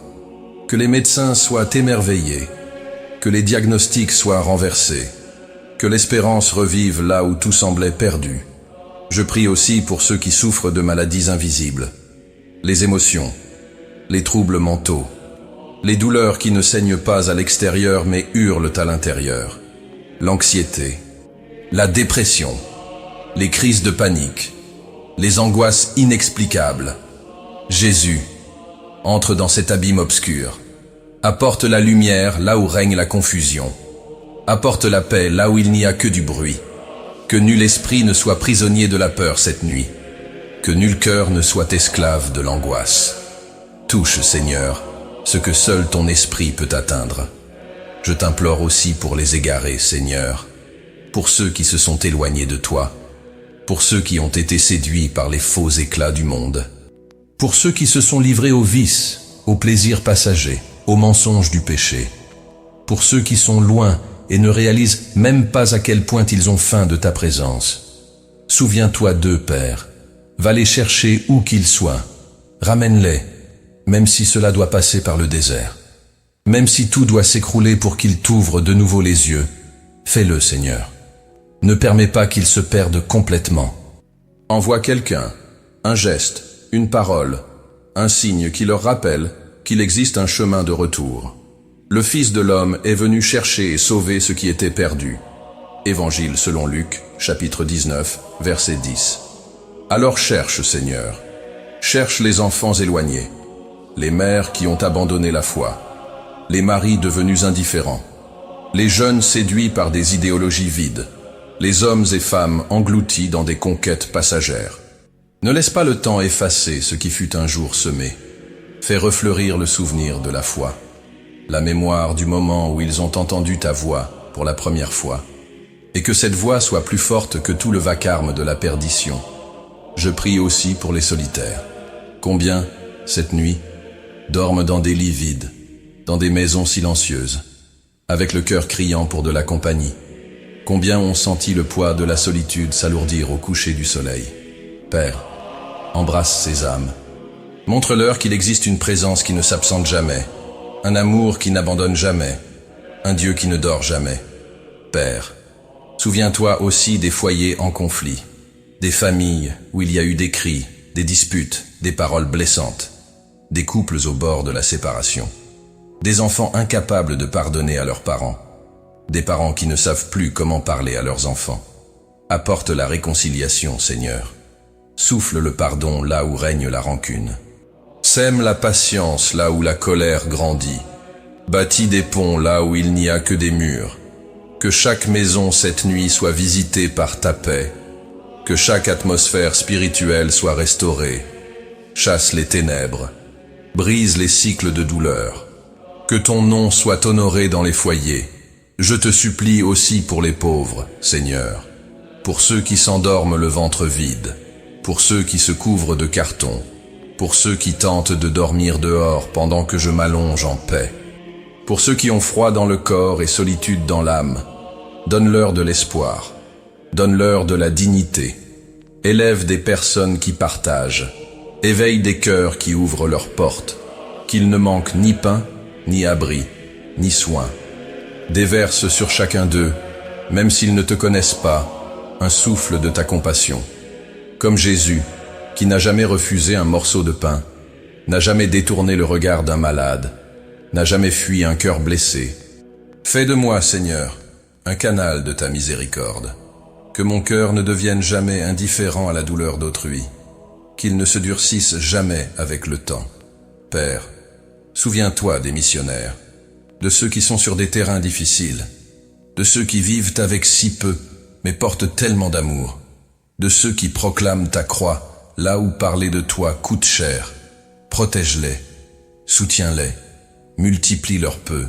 Que les médecins soient émerveillés. Que les diagnostics soient renversés. Que l'espérance revive là où tout semblait perdu. Je prie aussi pour ceux qui souffrent de maladies invisibles. Les émotions, les troubles mentaux, les douleurs qui ne saignent pas à l'extérieur mais hurlent à l'intérieur. L'anxiété, la dépression, les crises de panique, les angoisses inexplicables. Jésus, entre dans cet abîme obscur. Apporte la lumière là où règne la confusion. Apporte la paix là où il n'y a que du bruit. Que nul esprit ne soit prisonnier de la peur cette nuit. Que nul cœur ne soit esclave de l'angoisse. Touche, Seigneur, ce que seul ton esprit peut atteindre. Je t'implore aussi pour les égarés, Seigneur, pour ceux qui se sont éloignés de toi, pour ceux qui ont été séduits par les faux éclats du monde, pour ceux qui se sont livrés aux vices, aux plaisirs passagers, au mensonge du péché. Pour ceux qui sont loin et ne réalisent même pas à quel point ils ont faim de ta présence. Souviens-toi d'eux, Père. Va les chercher où qu'ils soient. Ramène-les, même si cela doit passer par le désert. Même si tout doit s'écrouler pour qu'ils t'ouvrent de nouveau les yeux, fais-le, Seigneur. Ne permets pas qu'ils se perdent complètement. Envoie quelqu'un, un geste, une parole, un signe qui leur rappelle qu'il existe un chemin de retour. Le Fils de l'homme est venu chercher et sauver ce qui était perdu. Évangile selon Luc, chapitre 19, verset 10. Alors cherche, Seigneur. Cherche les enfants éloignés, les mères qui ont abandonné la foi, les maris devenus indifférents, les jeunes séduits par des idéologies vides, les hommes et femmes engloutis dans des conquêtes passagères. Ne laisse pas le temps effacer ce qui fut un jour semé. Fais refleurir le souvenir de la foi, la mémoire du moment où ils ont entendu ta voix pour la première fois, et que cette voix soit plus forte que tout le vacarme de la perdition. Je prie aussi pour les solitaires. Combien, cette nuit, dorment dans des lits vides, dans des maisons silencieuses, avec le cœur criant pour de la compagnie. Combien ont senti le poids de la solitude s'alourdir au coucher du soleil. Père, embrasse ces âmes. Montre-leur qu'il existe une présence qui ne s'absente jamais, un amour qui n'abandonne jamais, un Dieu qui ne dort jamais. Père, souviens-toi aussi des foyers en conflit, des familles où il y a eu des cris, des disputes, des paroles blessantes, des couples au bord de la séparation, des enfants incapables de pardonner à leurs parents, des parents qui ne savent plus comment parler à leurs enfants. Apporte la réconciliation, Seigneur. Souffle le pardon là où règne la rancune. Sème la patience là où la colère grandit. Bâtis des ponts là où il n'y a que des murs. Que chaque maison cette nuit soit visitée par ta paix. Que chaque atmosphère spirituelle soit restaurée. Chasse les ténèbres. Brise les cycles de douleur. Que ton nom soit honoré dans les foyers. Je te supplie aussi pour les pauvres, Seigneur. Pour ceux qui s'endorment le ventre vide. Pour ceux qui se couvrent de carton. Pour ceux qui tentent de dormir dehors pendant que je m'allonge en paix. Pour ceux qui ont froid dans le corps et solitude dans l'âme. Donne-leur de l'espoir. Donne-leur de la dignité. Élève des personnes qui partagent. Éveille des cœurs qui ouvrent leurs portes. Qu'ils ne manquent ni pain, ni abri, ni soin. Déverse sur chacun d'eux, même s'ils ne te connaissent pas, un souffle de ta compassion. Comme Jésus, qui n'a jamais refusé un morceau de pain, n'a jamais détourné le regard d'un malade, n'a jamais fui un cœur blessé. Fais de moi, Seigneur, un canal de ta miséricorde. Que mon cœur ne devienne jamais indifférent à la douleur d'autrui, qu'il ne se durcisse jamais avec le temps. Père, souviens-toi des missionnaires, de ceux qui sont sur des terrains difficiles, de ceux qui vivent avec si peu, mais portent tellement d'amour, de ceux qui proclament ta croix, là où parler de toi coûte cher. Protège-les, soutiens-les, multiplie leur peu,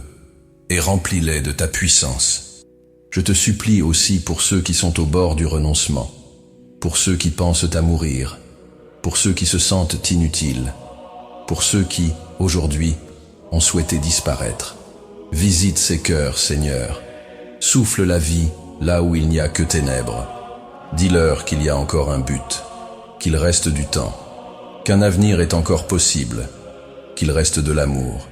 et remplis-les de ta puissance. Je te supplie aussi pour ceux qui sont au bord du renoncement, pour ceux qui pensent à mourir, pour ceux qui se sentent inutiles, pour ceux qui, aujourd'hui, ont souhaité disparaître. Visite ces cœurs, Seigneur. Souffle la vie là où il n'y a que ténèbres. Dis-leur qu'il y a encore un but, qu'il reste du temps, qu'un avenir est encore possible, qu'il reste de l'amour.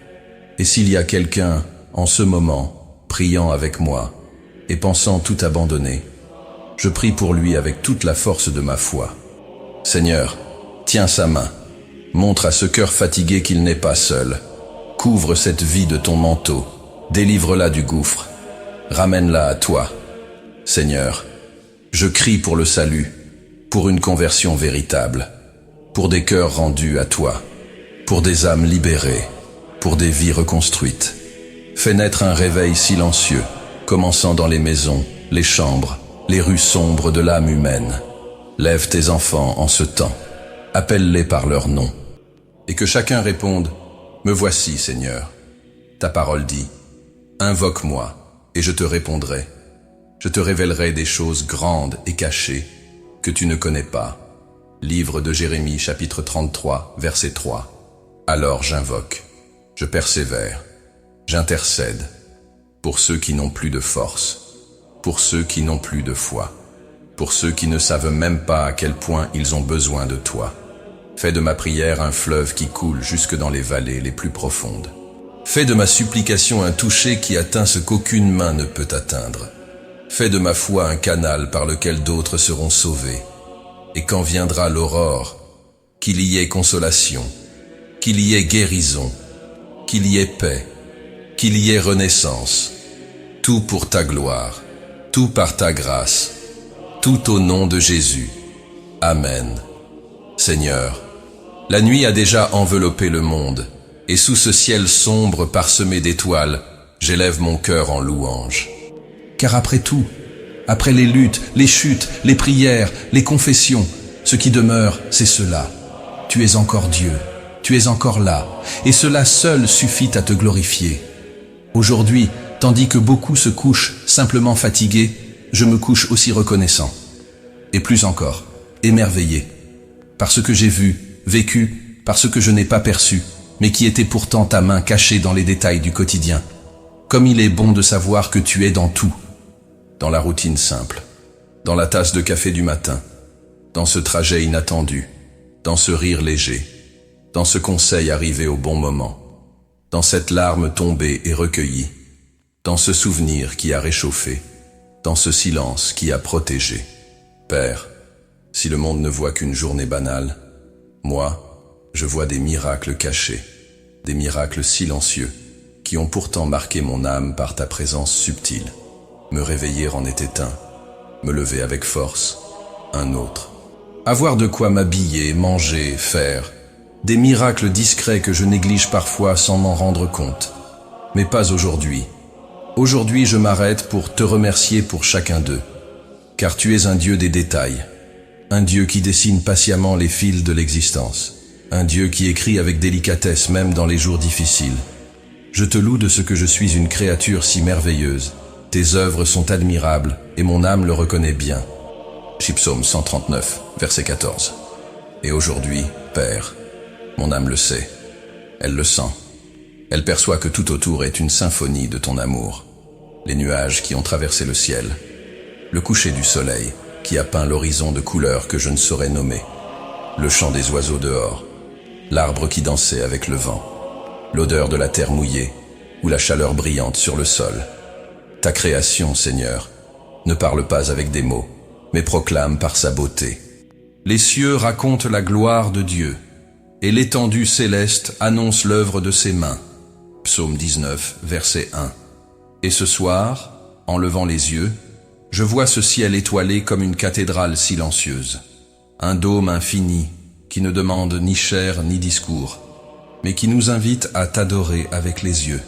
Et s'il y a quelqu'un, en ce moment, priant avec moi et pensant tout abandonner, je prie pour lui avec toute la force de ma foi. Seigneur, tiens sa main, montre à ce cœur fatigué qu'il n'est pas seul. Couvre cette vie de ton manteau, délivre-la du gouffre, ramène-la à toi. Seigneur, je crie pour le salut, pour une conversion véritable, pour des cœurs rendus à toi, pour des âmes libérées, pour des vies reconstruites. Fais naître un réveil silencieux, commençant dans les maisons, les chambres, les rues sombres de l'âme humaine. Lève tes enfants en ce temps, appelle-les par leur nom, et que chacun réponde « Me voici, Seigneur ». Ta parole dit « Invoque-moi, et je te répondrai. Je te révélerai des choses grandes et cachées que tu ne connais pas. » Livre de Jérémie, chapitre 33, verset 3. Alors j'invoque, je persévère, J'intercède pour ceux qui n'ont plus de force, pour ceux qui n'ont plus de foi, pour ceux qui ne savent même pas à quel point ils ont besoin de toi. Fais de ma prière un fleuve qui coule jusque dans les vallées les plus profondes. Fais de ma supplication un toucher qui atteint ce qu'aucune main ne peut atteindre. Fais de ma foi un canal par lequel d'autres seront sauvés. Et quand viendra l'aurore, qu'il y ait consolation, qu'il y ait guérison, qu'il y ait paix, qu'il y ait renaissance. Tout pour ta gloire, tout par ta grâce, tout au nom de Jésus. Amen. Seigneur, la nuit a déjà enveloppé le monde, et sous ce ciel sombre parsemé d'étoiles, j'élève mon cœur en louange. Car après tout, après les luttes, les chutes, les prières, les confessions, ce qui demeure, c'est cela. Tu es encore Dieu, tu es encore là, et cela seul suffit à te glorifier. Aujourd'hui, tandis que beaucoup se couchent simplement fatigués, je me couche aussi reconnaissant. Et plus encore, émerveillé. Par ce que j'ai vu, vécu, par ce que je n'ai pas perçu, mais qui était pourtant ta main cachée dans les détails du quotidien. Comme il est bon de savoir que tu es dans tout. Dans la routine simple, dans la tasse de café du matin, dans ce trajet inattendu, dans ce rire léger, dans ce conseil arrivé au bon moment, dans cette larme tombée et recueillie, dans ce souvenir qui a réchauffé, dans ce silence qui a protégé. Père, si le monde ne voit qu'une journée banale, moi, je vois des miracles cachés, des miracles silencieux, qui ont pourtant marqué mon âme par ta présence subtile. Me réveiller en était un, me lever avec force, un autre. Avoir de quoi m'habiller, manger, faire, des miracles discrets que je néglige parfois sans m'en rendre compte. Mais pas aujourd'hui. Aujourd'hui, je m'arrête pour te remercier pour chacun d'eux. Car tu es un Dieu des détails, un Dieu qui dessine patiemment les fils de l'existence, un Dieu qui écrit avec délicatesse même dans les jours difficiles. Je te loue de ce que je suis une créature si merveilleuse. Tes œuvres sont admirables et mon âme le reconnaît bien. Psaume 139, verset 14. Et aujourd'hui, Père, mon âme le sait, elle le sent. Elle perçoit que tout autour est une symphonie de ton amour. Les nuages qui ont traversé le ciel, le coucher du soleil qui a peint l'horizon de couleurs que je ne saurais nommer, le chant des oiseaux dehors, l'arbre qui dansait avec le vent, l'odeur de la terre mouillée ou la chaleur brillante sur le sol. Ta création, Seigneur, ne parle pas avec des mots, mais proclame par sa beauté. Les cieux racontent la gloire de Dieu, et l'étendue céleste annonce l'œuvre de ses mains. Psaume 19, verset 1. Et ce soir, en levant les yeux, je vois ce ciel étoilé comme une cathédrale silencieuse, un dôme infini qui ne demande ni chair ni discours, mais qui nous invite à t'adorer avec les yeux,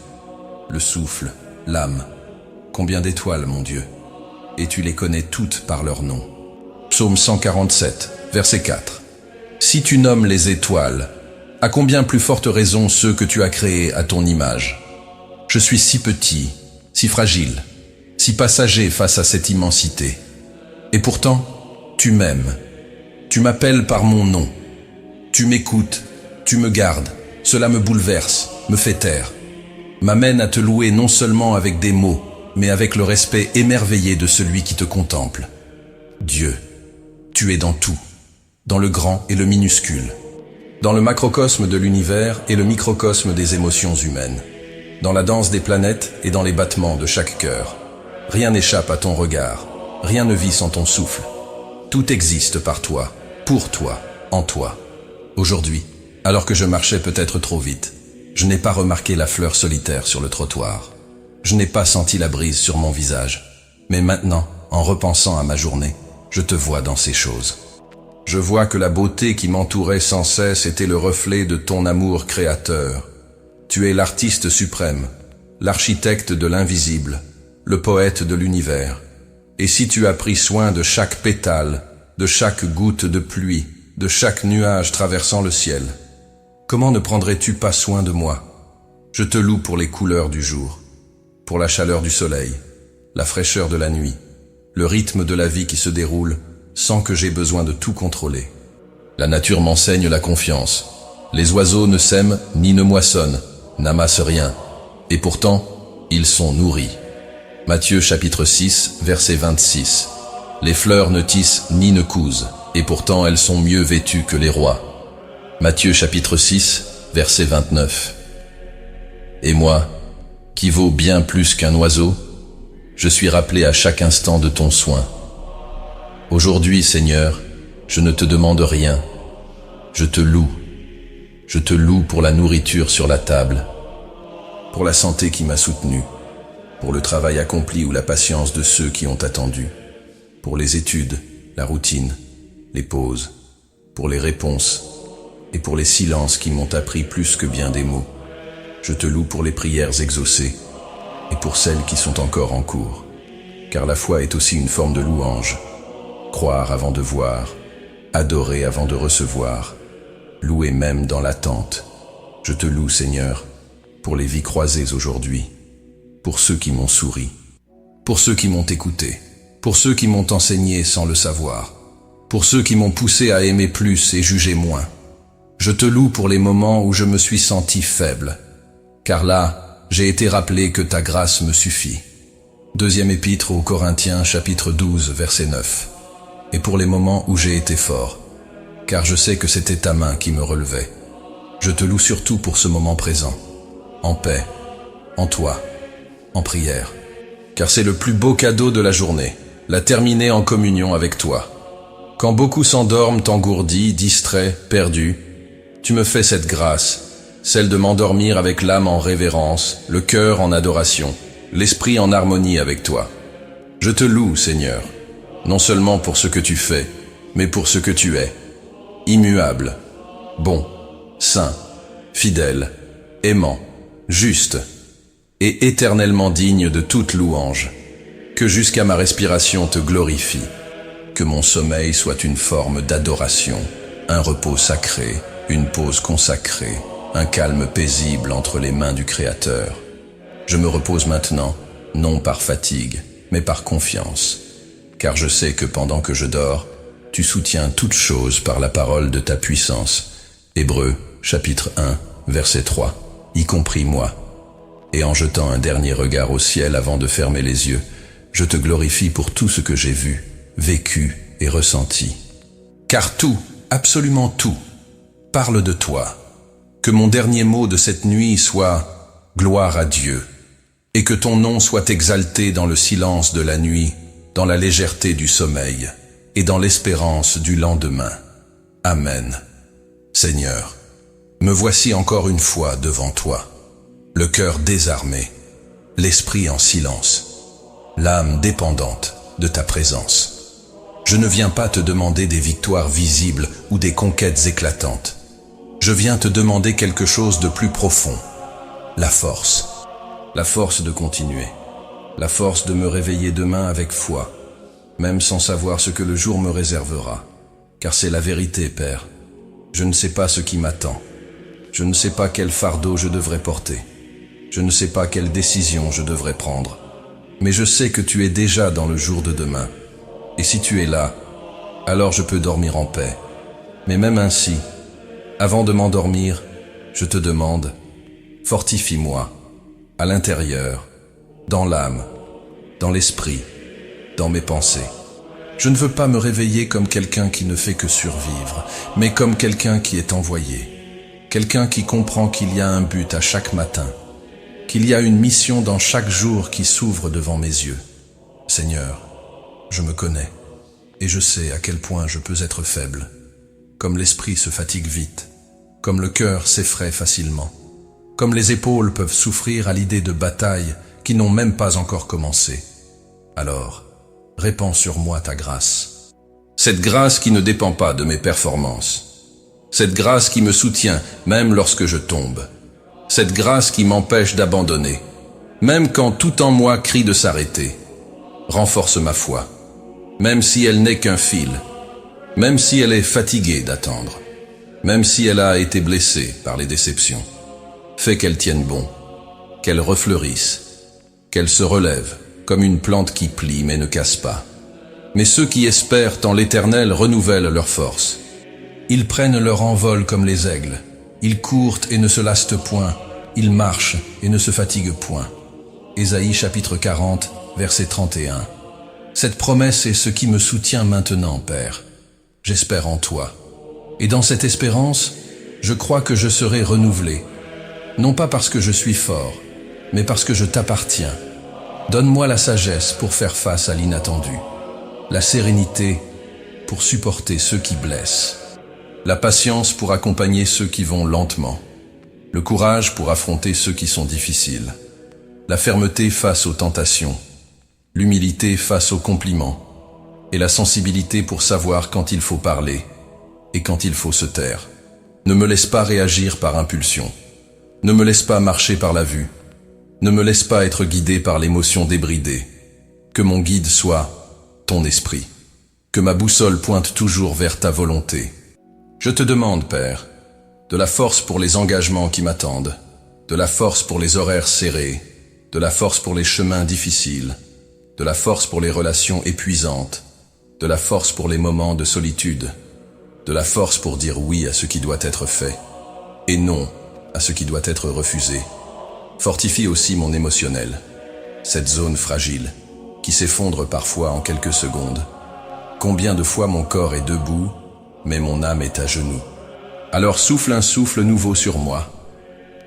le souffle, l'âme. Combien d'étoiles, mon Dieu, et tu les connais toutes par leur nom. Psaume 147, verset 4. Si tu nommes les étoiles, à combien plus forte raison ceux que tu as créés à ton image? Je suis si petit, si fragile, si passager face à cette immensité. Et pourtant, tu m'aimes. Tu m'appelles par mon nom. Tu m'écoutes, tu me gardes. Cela me bouleverse, me fait taire. M'amène à te louer non seulement avec des mots, mais avec le respect émerveillé de celui qui te contemple. Dieu, tu es dans tout, dans le grand et le minuscule, dans le macrocosme de l'univers et le microcosme des émotions humaines, dans la danse des planètes et dans les battements de chaque cœur. Rien n'échappe à ton regard, rien ne vit sans ton souffle. Tout existe par toi, pour toi, en toi. Aujourd'hui, alors que je marchais peut-être trop vite, je n'ai pas remarqué la fleur solitaire sur le trottoir. Je n'ai pas senti la brise sur mon visage. Mais maintenant, en repensant à ma journée, je te vois dans ces choses. Je vois que la beauté qui m'entourait sans cesse était le reflet de ton amour créateur. Tu es l'artiste suprême, l'architecte de l'invisible, le poète de l'univers. Et si tu as pris soin de chaque pétale, de chaque goutte de pluie, de chaque nuage traversant le ciel, comment ne prendrais-tu pas soin de moi? Je te loue pour les couleurs du jour, pour la chaleur du soleil, la fraîcheur de la nuit, le rythme de la vie qui se déroule sans que j'aie besoin de tout contrôler. La nature m'enseigne la confiance. Les oiseaux ne sèment ni ne moissonnent, n'amassent rien, et pourtant, ils sont nourris. Matthieu chapitre 6, verset 26. Les fleurs ne tissent ni ne cousent, et pourtant elles sont mieux vêtues que les rois. Matthieu chapitre 6, verset 29. Et moi, qui vaux bien plus qu'un oiseau, je suis rappelé à chaque instant de ton soin. Aujourd'hui, Seigneur, je ne te demande rien. Je te loue. Je te loue pour la nourriture sur la table, pour la santé qui m'a soutenu, pour le travail accompli ou la patience de ceux qui ont attendu, pour les études, la routine, les pauses, pour les réponses et pour les silences qui m'ont appris plus que bien des mots. Je te loue pour les prières exaucées et pour celles qui sont encore en cours, car la foi est aussi une forme de louange. Croire avant de voir, adorer avant de recevoir, louer même dans l'attente. Je te loue, Seigneur, pour les vies croisées aujourd'hui, pour ceux qui m'ont souri, pour ceux qui m'ont écouté, pour ceux qui m'ont enseigné sans le savoir, pour ceux qui m'ont poussé à aimer plus et juger moins. Je te loue pour les moments où je me suis senti faible, car là, j'ai été rappelé que ta grâce me suffit. Deuxième épître aux Corinthiens, chapitre 12, verset 9. Et pour les moments où j'ai été fort, car je sais que c'était ta main qui me relevait. Je te loue surtout pour ce moment présent, en paix, en toi, en prière, car c'est le plus beau cadeau de la journée, la terminer en communion avec toi. Quand beaucoup s'endorment engourdis, distraits, perdus, tu me fais cette grâce, celle de m'endormir avec l'âme en révérence, le cœur en adoration, l'esprit en harmonie avec toi. Je te loue, Seigneur, non seulement pour ce que tu fais, mais pour ce que tu es, immuable, bon, saint, fidèle, aimant, juste et éternellement digne de toute louange. Que jusqu'à ma respiration te glorifie, que mon sommeil soit une forme d'adoration, un repos sacré, une pause consacrée, un calme paisible entre les mains du Créateur. Je me repose maintenant, non par fatigue, mais par confiance, car je sais que pendant que je dors, tu soutiens toutes choses par la parole de ta puissance. Hébreux, chapitre 1, verset 3, y compris moi. Et en jetant un dernier regard au ciel avant de fermer les yeux, je te glorifie pour tout ce que j'ai vu, vécu et ressenti. Car tout, absolument tout, parle de toi. Que mon dernier mot de cette nuit soit « Gloire à Dieu » et que ton nom soit exalté dans le silence de la nuit, dans la légèreté du sommeil et dans l'espérance du lendemain. Amen. Seigneur, me voici encore une fois devant toi, le cœur désarmé, l'esprit en silence, l'âme dépendante de ta présence. Je ne viens pas te demander des victoires visibles ou des conquêtes éclatantes. Je viens te demander quelque chose de plus profond, la force de continuer, la force de me réveiller demain avec foi, même sans savoir ce que le jour me réservera, car c'est la vérité, Père. Je ne sais pas ce qui m'attend, je ne sais pas quel fardeau je devrais porter, je ne sais pas quelle décision je devrais prendre, mais je sais que tu es déjà dans le jour de demain, et si tu es là, alors je peux dormir en paix. Mais même ainsi, avant de m'endormir, je te demande, fortifie-moi, à l'intérieur, dans l'âme, dans l'esprit, dans mes pensées. Je ne veux pas me réveiller comme quelqu'un qui ne fait que survivre, mais comme quelqu'un qui est envoyé, quelqu'un qui comprend qu'il y a un but à chaque matin, qu'il y a une mission dans chaque jour qui s'ouvre devant mes yeux. Seigneur, je me connais, et je sais à quel point je peux être faible, comme l'esprit se fatigue vite, comme le cœur s'effraie facilement, comme les épaules peuvent souffrir à l'idée de batailles qui n'ont même pas encore commencé. Alors, répands sur moi ta grâce. Cette grâce qui ne dépend pas de mes performances. Cette grâce qui me soutient même lorsque je tombe. Cette grâce qui m'empêche d'abandonner, même quand tout en moi crie de s'arrêter. Renforce ma foi, même si elle n'est qu'un fil, même si elle est fatiguée d'attendre, même si elle a été blessée par les déceptions. Fais qu'elle tienne bon, qu'elle refleurisse, qu'elle se relève comme une plante qui plie mais ne casse pas. Mais ceux qui espèrent en l'Éternel renouvellent leur force. Ils prennent leur envol comme les aigles, ils courent et ne se lassent point, Il marche et ne se fatigue point. Ésaïe chapitre 40, verset 31. Cette promesse est ce qui me soutient maintenant, Père. J'espère en toi. Et dans cette espérance, je crois que je serai renouvelé. Non pas parce que je suis fort, mais parce que je t'appartiens. Donne-moi la sagesse pour faire face à l'inattendu, la sérénité pour supporter ceux qui blessent, la patience pour accompagner ceux qui vont lentement, le courage pour affronter ceux qui sont difficiles, la fermeté face aux tentations, l'humilité face aux compliments, et la sensibilité pour savoir quand il faut parler et quand il faut se taire. Ne me laisse pas réagir par impulsion. Ne me laisse pas marcher par la vue. Ne me laisse pas être guidé par l'émotion débridée. Que mon guide soit ton esprit. Que ma boussole pointe toujours vers ta volonté. Je te demande, Père, de la force pour les engagements qui m'attendent, de la force pour les horaires serrés, de la force pour les chemins difficiles, de la force pour les relations épuisantes, de la force pour les moments de solitude, de la force pour dire oui à ce qui doit être fait, et non à ce qui doit être refusé. Fortifie aussi mon émotionnel, cette zone fragile, qui s'effondre parfois en quelques secondes. Combien de fois mon corps est debout, mais mon âme est à genoux. Alors souffle un souffle nouveau sur moi.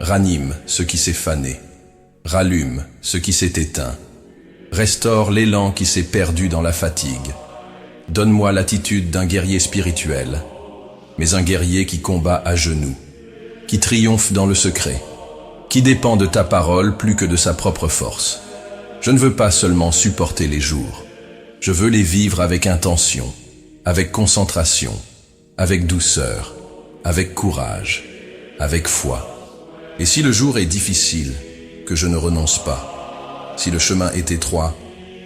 Ranime ce qui s'est fané. Rallume ce qui s'est éteint. Restaure l'élan qui s'est perdu dans la fatigue. Donne-moi l'attitude d'un guerrier spirituel, mais un guerrier qui combat à genoux, qui triomphe dans le secret, qui dépend de ta parole plus que de sa propre force. Je ne veux pas seulement supporter les jours, je veux les vivre avec intention, avec concentration, avec douceur, avec courage, avec foi. Et si le jour est difficile, que je ne renonce pas. Si le chemin est étroit,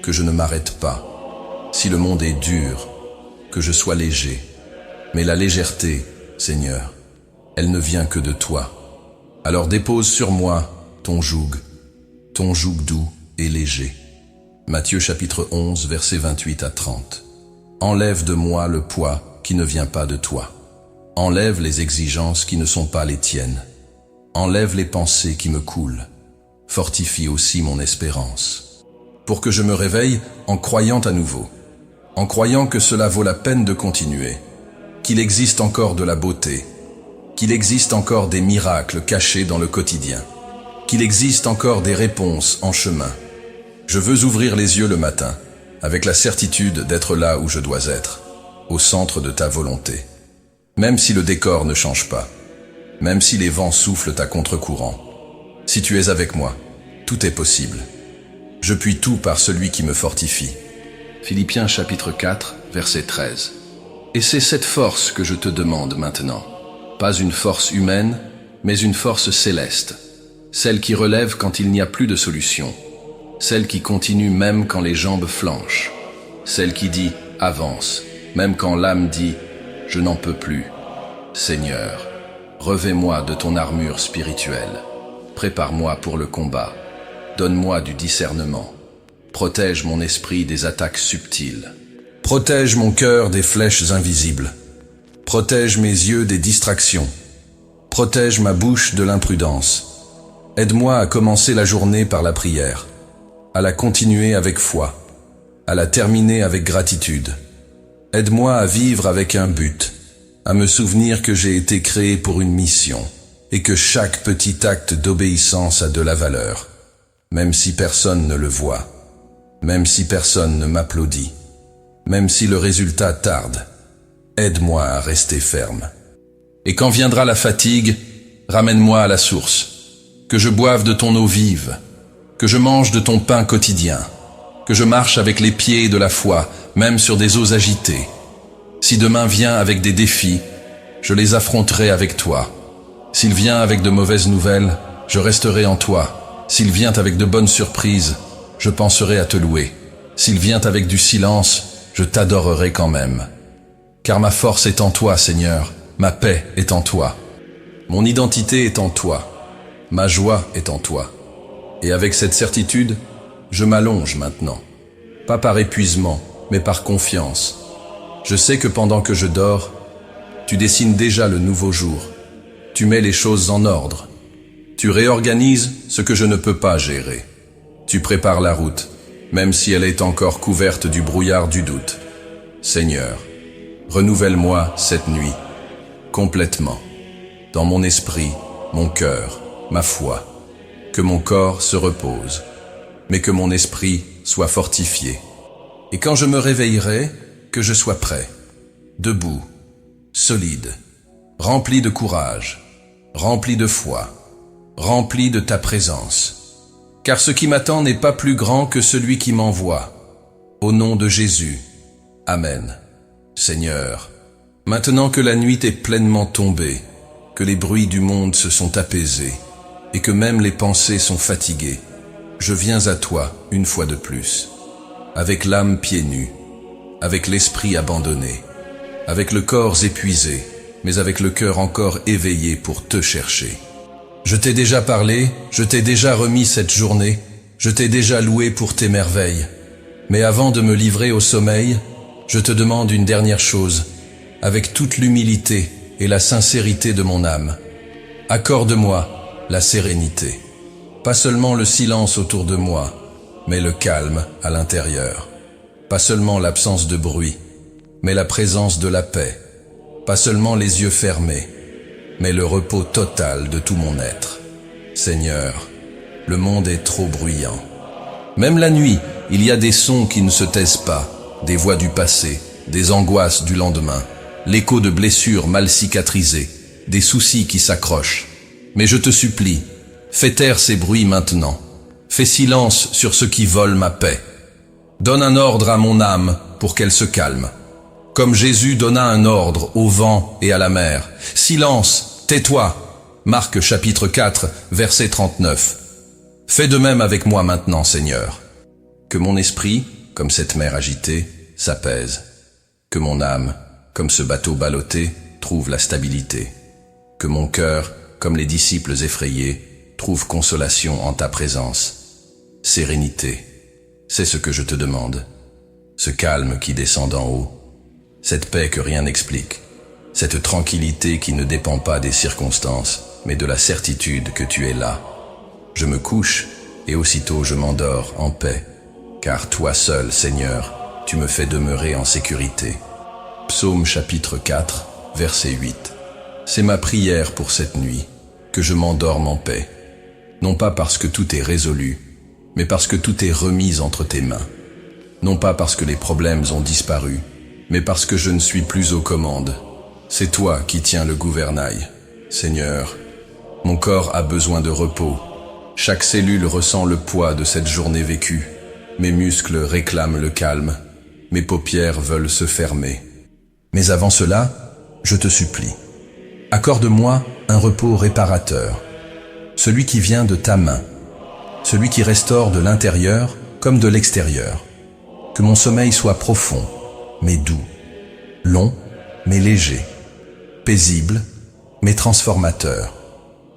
que je ne m'arrête pas. Si le monde est dur, que je sois léger. Mais la légèreté, Seigneur, elle ne vient que de toi. Alors dépose sur moi ton joug doux et léger. Matthieu chapitre 11, versets 28 à 30. Enlève de moi le poids qui ne vient pas de toi. Enlève les exigences qui ne sont pas les tiennes. Enlève les pensées qui me coulent. Fortifie aussi mon espérance. Pour que je me réveille en croyant à nouveau. En croyant que cela vaut la peine de continuer, qu'il existe encore de la beauté, qu'il existe encore des miracles cachés dans le quotidien, qu'il existe encore des réponses en chemin. Je veux ouvrir les yeux le matin, avec la certitude d'être là où je dois être, au centre de ta volonté. Même si le décor ne change pas, même si les vents soufflent à contre-courant, si tu es avec moi, tout est possible. Je puis tout par celui qui me fortifie. Philippiens chapitre 4, verset 13. Et c'est cette force que je te demande maintenant. Pas une force humaine, mais une force céleste. Celle qui relève quand il n'y a plus de solution. Celle qui continue même quand les jambes flanchent. Celle qui dit « avance », même quand l'âme dit « je n'en peux plus ». Seigneur, revêt-moi de ton armure spirituelle. Prépare-moi pour le combat. Donne-moi du discernement. Protège mon esprit des attaques subtiles. Protège mon cœur des flèches invisibles. Protège mes yeux des distractions. Protège ma bouche de l'imprudence. Aide-moi à commencer la journée par la prière, à la continuer avec foi, à la terminer avec gratitude. Aide-moi à vivre avec un but, à me souvenir que j'ai été créé pour une mission et que chaque petit acte d'obéissance a de la valeur, même si personne ne le voit. Même si personne ne m'applaudit, même si le résultat tarde, aide-moi à rester ferme. Et quand viendra la fatigue, ramène-moi à la source, que je boive de ton eau vive, que je mange de ton pain quotidien, que je marche avec les pieds de la foi, même sur des eaux agitées. Si demain vient avec des défis, je les affronterai avec toi. S'il vient avec de mauvaises nouvelles, je resterai en toi. S'il vient avec de bonnes surprises, je penserai à te louer. S'il vient avec du silence, je t'adorerai quand même. Car ma force est en toi, Seigneur, ma paix est en toi. Mon identité est en toi, ma joie est en toi. Et avec cette certitude, je m'allonge maintenant. Pas par épuisement, mais par confiance. Je sais que pendant que je dors, tu dessines déjà le nouveau jour. Tu mets les choses en ordre. Tu réorganises ce que je ne peux pas gérer. Tu prépares la route, même si elle est encore couverte du brouillard du doute. Seigneur, renouvelle-moi cette nuit, complètement, dans mon esprit, mon cœur, ma foi, que mon corps se repose, mais que mon esprit soit fortifié. Et quand je me réveillerai, que je sois prêt, debout, solide, rempli de courage, rempli de foi, rempli de ta présence. Car ce qui m'attend n'est pas plus grand que celui qui m'envoie. Au nom de Jésus. Amen. Seigneur, maintenant que la nuit est pleinement tombée, que les bruits du monde se sont apaisés, et que même les pensées sont fatiguées, je viens à toi une fois de plus, avec l'âme pieds nus, avec l'esprit abandonné, avec le corps épuisé, mais avec le cœur encore éveillé pour te chercher. Je t'ai déjà parlé, je t'ai déjà remis cette journée, je t'ai déjà loué pour tes merveilles. Mais avant de me livrer au sommeil, je te demande une dernière chose, avec toute l'humilité et la sincérité de mon âme. Accorde-moi la sérénité. Pas seulement le silence autour de moi, mais le calme à l'intérieur. Pas seulement l'absence de bruit, mais la présence de la paix. Pas seulement les yeux fermés, mais le repos total de tout mon être. Seigneur, le monde est trop bruyant. Même la nuit, il y a des sons qui ne se taisent pas, des voix du passé, des angoisses du lendemain, l'écho de blessures mal cicatrisées, des soucis qui s'accrochent. Mais je te supplie, fais taire ces bruits maintenant. Fais silence sur ceux qui volent ma paix. Donne un ordre à mon âme pour qu'elle se calme. Comme Jésus donna un ordre au vent et à la mer. Silence, tais-toi. Marc chapitre 4, verset 39. Fais de même avec moi maintenant, Seigneur. Que mon esprit, comme cette mer agitée, s'apaise. Que mon âme, comme ce bateau ballotté, trouve la stabilité. Que mon cœur, comme les disciples effrayés, trouve consolation en ta présence. Sérénité, c'est ce que je te demande. Ce calme qui descend d'en haut. Cette paix que rien n'explique. Cette tranquillité qui ne dépend pas des circonstances, mais de la certitude que tu es là. Je me couche et aussitôt je m'endors en paix. Car toi seul, Seigneur, tu me fais demeurer en sécurité. Psaume chapitre 4, verset 8. C'est ma prière pour cette nuit, que je m'endorme en paix. Non pas parce que tout est résolu, mais parce que tout est remis entre tes mains. Non pas parce que les problèmes ont disparu, mais parce que je ne suis plus aux commandes. C'est toi qui tiens le gouvernail. Seigneur, mon corps a besoin de repos. Chaque cellule ressent le poids de cette journée vécue. Mes muscles réclament le calme. Mes paupières veulent se fermer. Mais avant cela, je te supplie, accorde-moi un repos réparateur, celui qui vient de ta main, celui qui restaure de l'intérieur comme de l'extérieur. Que mon sommeil soit profond, mais doux, long, mais léger, paisible, mais transformateur.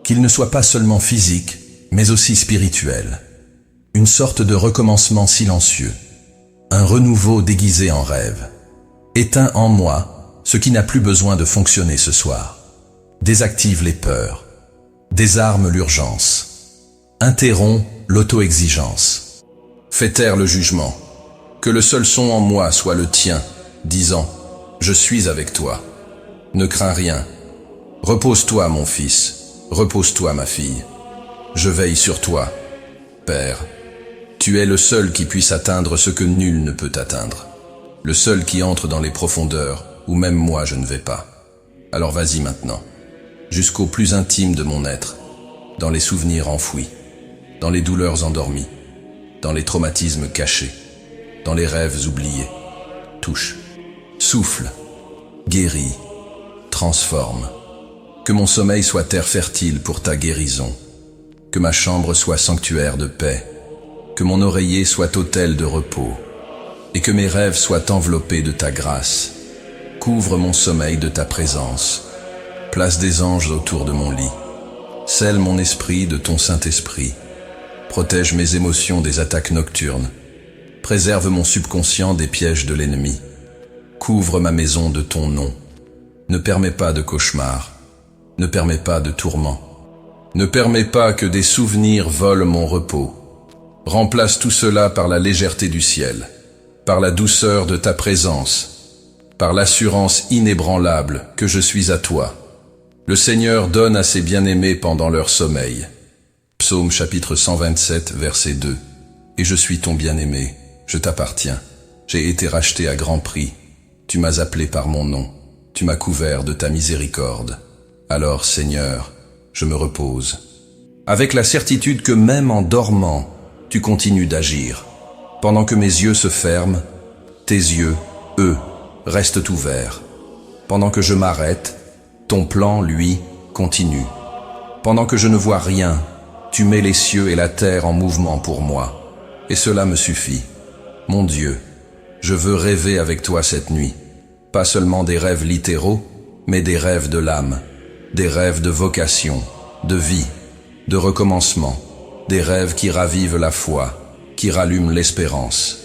Qu'il ne soit pas seulement physique, mais aussi spirituel. Une sorte de recommencement silencieux, un renouveau déguisé en rêve. Éteins en moi ce qui n'a plus besoin de fonctionner ce soir. Désactive les peurs, désarme l'urgence, interromps l'auto-exigence. Fais taire le jugement, que le seul son en moi soit le tien, disant « Je suis avec toi ». Ne crains rien. Repose-toi, mon fils, repose-toi, ma fille. Je veille sur toi, Père. Tu es le seul qui puisse atteindre ce que nul ne peut atteindre. Le seul qui entre dans les profondeurs où même moi je ne vais pas. Alors vas-y maintenant, jusqu'au plus intime de mon être, dans les souvenirs enfouis, dans les douleurs endormies, dans les traumatismes cachés, dans les rêves oubliés. Touche, souffle, guéris, transforme. Que mon sommeil soit terre fertile pour ta guérison. Que ma chambre soit sanctuaire de paix. Que mon oreiller soit autel de repos. Et que mes rêves soient enveloppés de ta grâce. Couvre mon sommeil de ta présence. Place des anges autour de mon lit. Scelle mon esprit de ton Saint-Esprit. Protège mes émotions des attaques nocturnes. Préserve mon subconscient des pièges de l'ennemi. Couvre ma maison de ton nom. Ne permets pas de cauchemars. Ne permets pas de tourments. Ne permets pas que des souvenirs volent mon repos. Remplace tout cela par la légèreté du ciel, par la douceur de ta présence, par l'assurance inébranlable que je suis à toi. Le Seigneur donne à ses bien-aimés pendant leur sommeil. Psaume chapitre 127, verset 2. Et je suis ton bien-aimé, je t'appartiens. J'ai été racheté à grand prix. Tu m'as appelé par mon nom. Tu m'as couvert de ta miséricorde. Alors, Seigneur, je me repose, avec la certitude que même en dormant, tu continues d'agir. Pendant que mes yeux se ferment, tes yeux, eux, restent ouverts. Pendant que je m'arrête, ton plan, lui, continue. Pendant que je ne vois rien, tu mets les cieux et la terre en mouvement pour moi. Et cela me suffit. Mon Dieu, je veux rêver avec toi cette nuit. Pas seulement des rêves littéraux, mais des rêves de l'âme. Des rêves de vocation, de vie, de recommencement. Des rêves qui ravivent la foi, qui rallument l'espérance,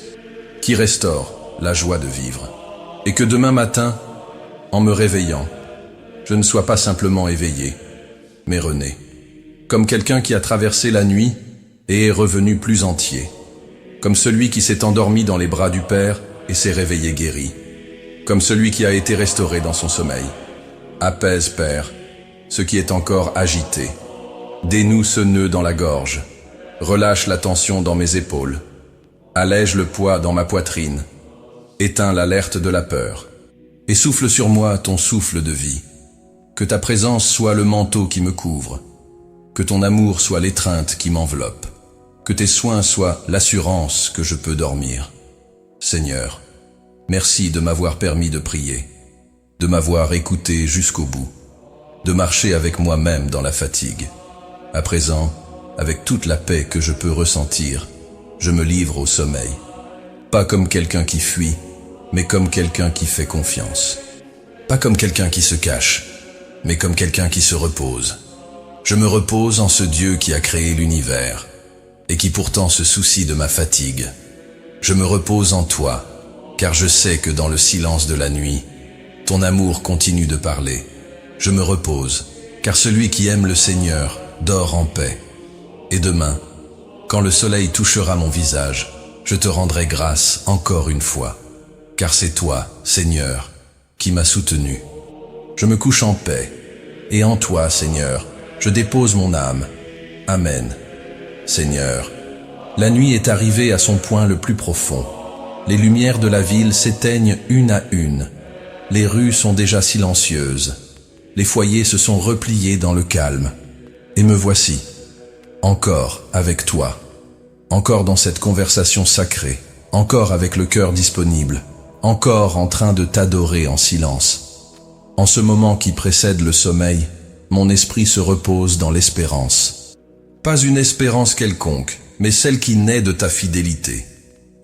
qui restaurent la joie de vivre. Et que demain matin, en me réveillant, je ne sois pas simplement éveillé, mais rené. Comme quelqu'un qui a traversé la nuit et est revenu plus entier. Comme celui qui s'est endormi dans les bras du Père et s'est réveillé guéri. Comme celui qui a été restauré dans son sommeil. Apaise, Père, ce qui est encore agité. Dénoue ce nœud dans la gorge. Relâche la tension dans mes épaules. Allège le poids dans ma poitrine. Éteins l'alerte de la peur. Et souffle sur moi ton souffle de vie. Que ta présence soit le manteau qui me couvre. Que ton amour soit l'étreinte qui m'enveloppe. Que tes soins soient l'assurance que je peux dormir. Seigneur, merci de m'avoir permis de prier, de m'avoir écouté jusqu'au bout, de marcher avec moi-même dans la fatigue. À présent, avec toute la paix que je peux ressentir, je me livre au sommeil. Pas comme quelqu'un qui fuit, mais comme quelqu'un qui fait confiance. Pas comme quelqu'un qui se cache, mais comme quelqu'un qui se repose. Je me repose en ce Dieu qui a créé l'univers, et qui pourtant se soucie de ma fatigue. Je me repose en toi, car je sais que dans le silence de la nuit, ton amour continue de parler. Je me repose, car celui qui aime le Seigneur dort en paix. Et demain, quand le soleil touchera mon visage, je te rendrai grâce encore une fois, car c'est toi, Seigneur, qui m'as soutenu. Je me couche en paix, et en toi, Seigneur, je dépose mon âme. Amen. Seigneur, la nuit est arrivée à son point le plus profond. Les lumières de la ville s'éteignent une à une. Les rues sont déjà silencieuses. Les foyers se sont repliés dans le calme. Et me voici, encore avec toi, encore dans cette conversation sacrée, encore avec le cœur disponible, encore en train de t'adorer en silence. En ce moment qui précède le sommeil, mon esprit se repose dans l'espérance. Pas une espérance quelconque, mais celle qui naît de ta fidélité.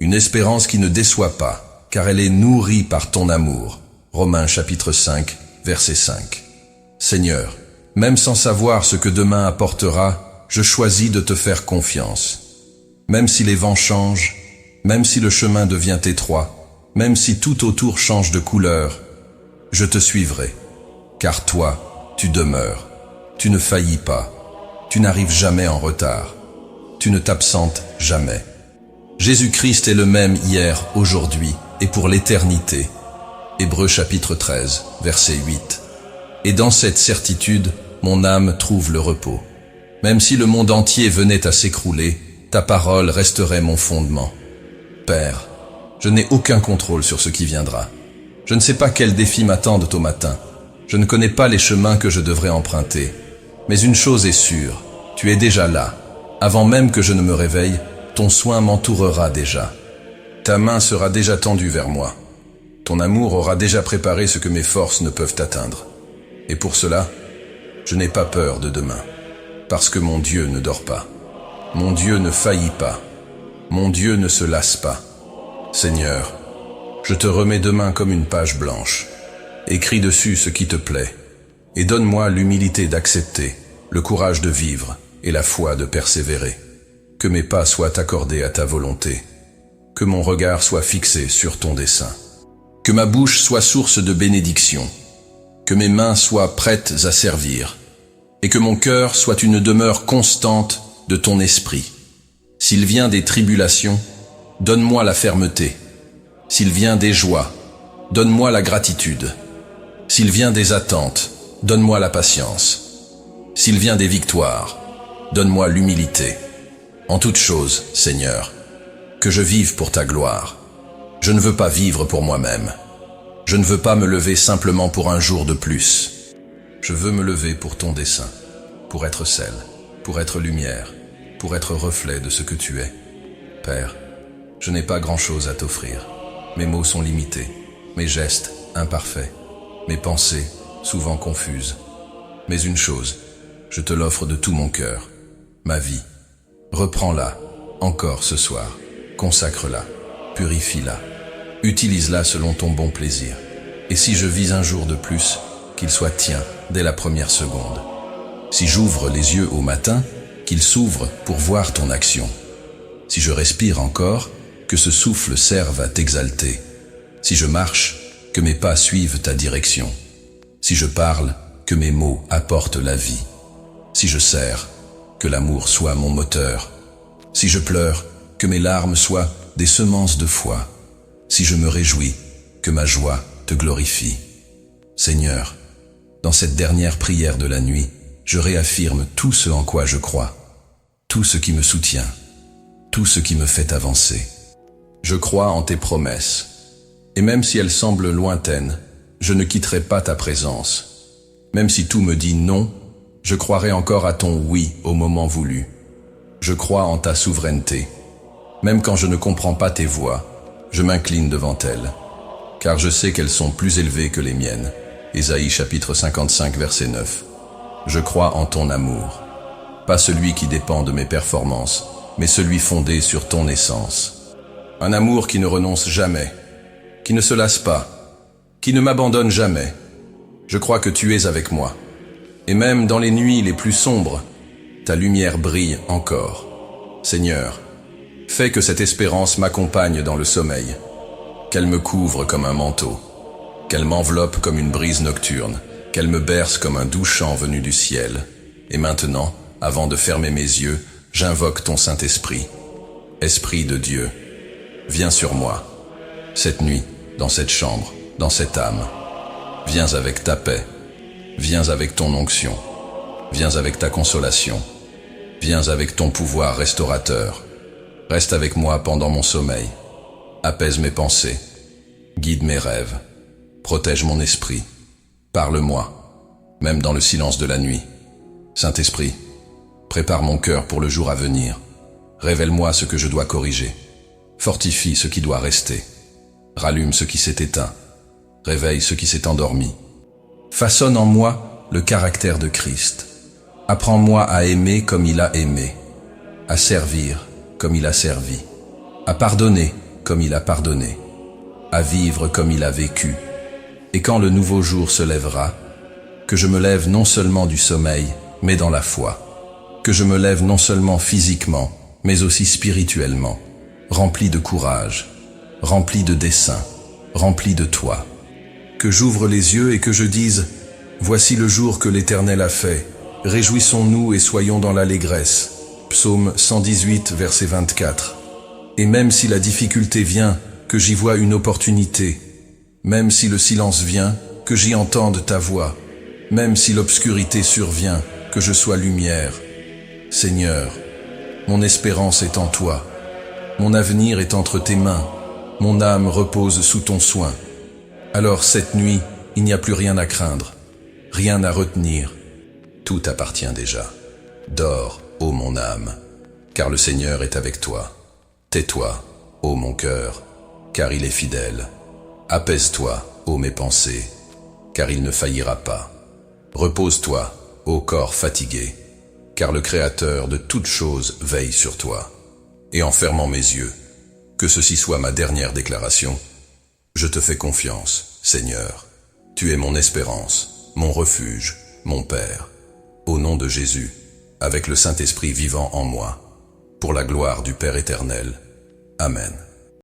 Une espérance qui ne déçoit pas, car elle est nourrie par ton amour. Romains chapitre 5, verset 5. Seigneur, même sans savoir ce que demain apportera, je choisis de te faire confiance. Même si les vents changent, même si le chemin devient étroit, même si tout autour change de couleur, je te suivrai, car toi, tu demeures, tu ne faillis pas, tu n'arrives jamais en retard, tu ne t'absentes jamais. Jésus-Christ est le même hier, aujourd'hui et pour l'éternité. Hébreux chapitre 13, verset 8. Et dans cette certitude, mon âme trouve le repos. Même si le monde entier venait à s'écrouler, ta parole resterait mon fondement. Père, je n'ai aucun contrôle sur ce qui viendra. Je ne sais pas quels défis m'attendent au matin. Je ne connais pas les chemins que je devrais emprunter. Mais une chose est sûre, tu es déjà là. Avant même que je ne me réveille, ton soin m'entourera déjà. Ta main sera déjà tendue vers moi. Ton amour aura déjà préparé ce que mes forces ne peuvent atteindre. Et pour cela, je n'ai pas peur de demain. Parce que mon Dieu ne dort pas. Mon Dieu ne faillit pas. Mon Dieu ne se lasse pas. Seigneur, je te remets demain comme une page blanche. Écris dessus ce qui te plaît. Et donne-moi l'humilité d'accepter, le courage de vivre et la foi de persévérer. Que mes pas soient accordés à ta volonté. Que mon regard soit fixé sur ton dessein. Que ma bouche soit source de bénédiction. Que mes mains soient prêtes à servir. et que mon cœur soit une demeure constante de ton esprit. S'il vient des tribulations, donne-moi la fermeté. S'il vient des joies, donne-moi la gratitude. S'il vient des attentes, donne-moi la patience. S'il vient des victoires, donne-moi l'humilité. En toute chose, Seigneur, que je vive pour ta gloire. Je ne veux pas vivre pour moi-même. Je ne veux pas me lever simplement pour un jour de plus. Je veux me lever pour ton dessein, pour être sel, pour être lumière, pour être reflet de ce que tu es. Père, je n'ai pas grand-chose à t'offrir. Mes mots sont limités, mes gestes imparfaits, mes pensées souvent confuses. Mais une chose, je te l'offre de tout mon cœur, ma vie. Reprends-la, encore ce soir, consacre-la, purifie-la, utilise-la selon ton bon plaisir. Et si je vis un jour de plus, qu'il soit tien dès la première seconde. Si j'ouvre les yeux au matin, qu'ils s'ouvrent pour voir ton action. Si je respire encore, que ce souffle serve à t'exalter. Si je marche, que mes pas suivent ta direction. Si je parle, que mes mots apportent la vie. Si je sers, que l'amour soit mon moteur. Si je pleure, que mes larmes soient des semences de foi. Si je me réjouis, que ma joie te glorifie. Seigneur, dans cette dernière prière de la nuit, je réaffirme tout ce en quoi je crois, tout ce qui me soutient, tout ce qui me fait avancer. Je crois en tes promesses, et même si elles semblent lointaines, je ne quitterai pas ta présence. Même si tout me dit non, je croirai encore à ton oui au moment voulu. Je crois en ta souveraineté. Même quand je ne comprends pas tes voies, je m'incline devant elles, car je sais qu'elles sont plus élevées que les miennes. Ésaïe chapitre 55 verset 9. Je crois en ton amour, pas celui qui dépend de mes performances, mais celui fondé sur ton essence. Un amour qui ne renonce jamais, qui ne se lasse pas, qui ne m'abandonne jamais. Je crois que tu es avec moi. Et même dans les nuits les plus sombres, ta lumière brille encore. Seigneur, fais que cette espérance m'accompagne dans le sommeil, qu'elle me couvre comme un manteau, qu'elle m'enveloppe comme une brise nocturne, qu'elle me berce comme un doux chant venu du ciel. Et maintenant, avant de fermer mes yeux, j'invoque ton Saint-Esprit. Esprit de Dieu, viens sur moi, cette nuit, dans cette chambre, dans cette âme. Viens avec ta paix, viens avec ton onction, viens avec ta consolation, viens avec ton pouvoir restaurateur. Reste avec moi pendant mon sommeil, apaise mes pensées, guide mes rêves, protège mon esprit, parle-moi, même dans le silence de la nuit. Saint-Esprit, prépare mon cœur pour le jour à venir, révèle-moi ce que je dois corriger, fortifie ce qui doit rester, rallume ce qui s'est éteint, réveille ce qui s'est endormi. Façonne en moi le caractère de Christ. Apprends-moi à aimer comme il a aimé, à servir comme il a servi, à pardonner comme il a pardonné, à vivre comme il a vécu. Et quand le nouveau jour se lèvera, que je me lève non seulement du sommeil, mais dans la foi, que je me lève non seulement physiquement, mais aussi spirituellement, rempli de courage, rempli de dessein, rempli de toi. Que j'ouvre les yeux et que je dise « Voici le jour que l'Éternel a fait, réjouissons-nous et soyons dans l'allégresse » Psaume 118, verset 24. Et même si la difficulté vient, que j'y vois une opportunité. Même si le silence vient, que j'y entende ta voix. Même si l'obscurité survient, que je sois lumière. Seigneur, mon espérance est en toi. Mon avenir est entre tes mains. Mon âme repose sous ton soin. Alors cette nuit, il n'y a plus rien à craindre, rien à retenir. Tout t'appartient déjà. Dors, ô mon âme, car le Seigneur est avec toi. Tais-toi, ô mon cœur, car il est fidèle. Apaise-toi, ô mes pensées, car il ne faillira pas. Repose-toi, ô corps fatigué, car le Créateur de toutes choses veille sur toi. Et en fermant mes yeux, que ceci soit ma dernière déclaration, je te fais confiance, Seigneur. Tu es mon espérance, mon refuge, mon Père. Au nom de Jésus, avec le Saint-Esprit vivant en moi, pour la gloire du Père éternel. Amen.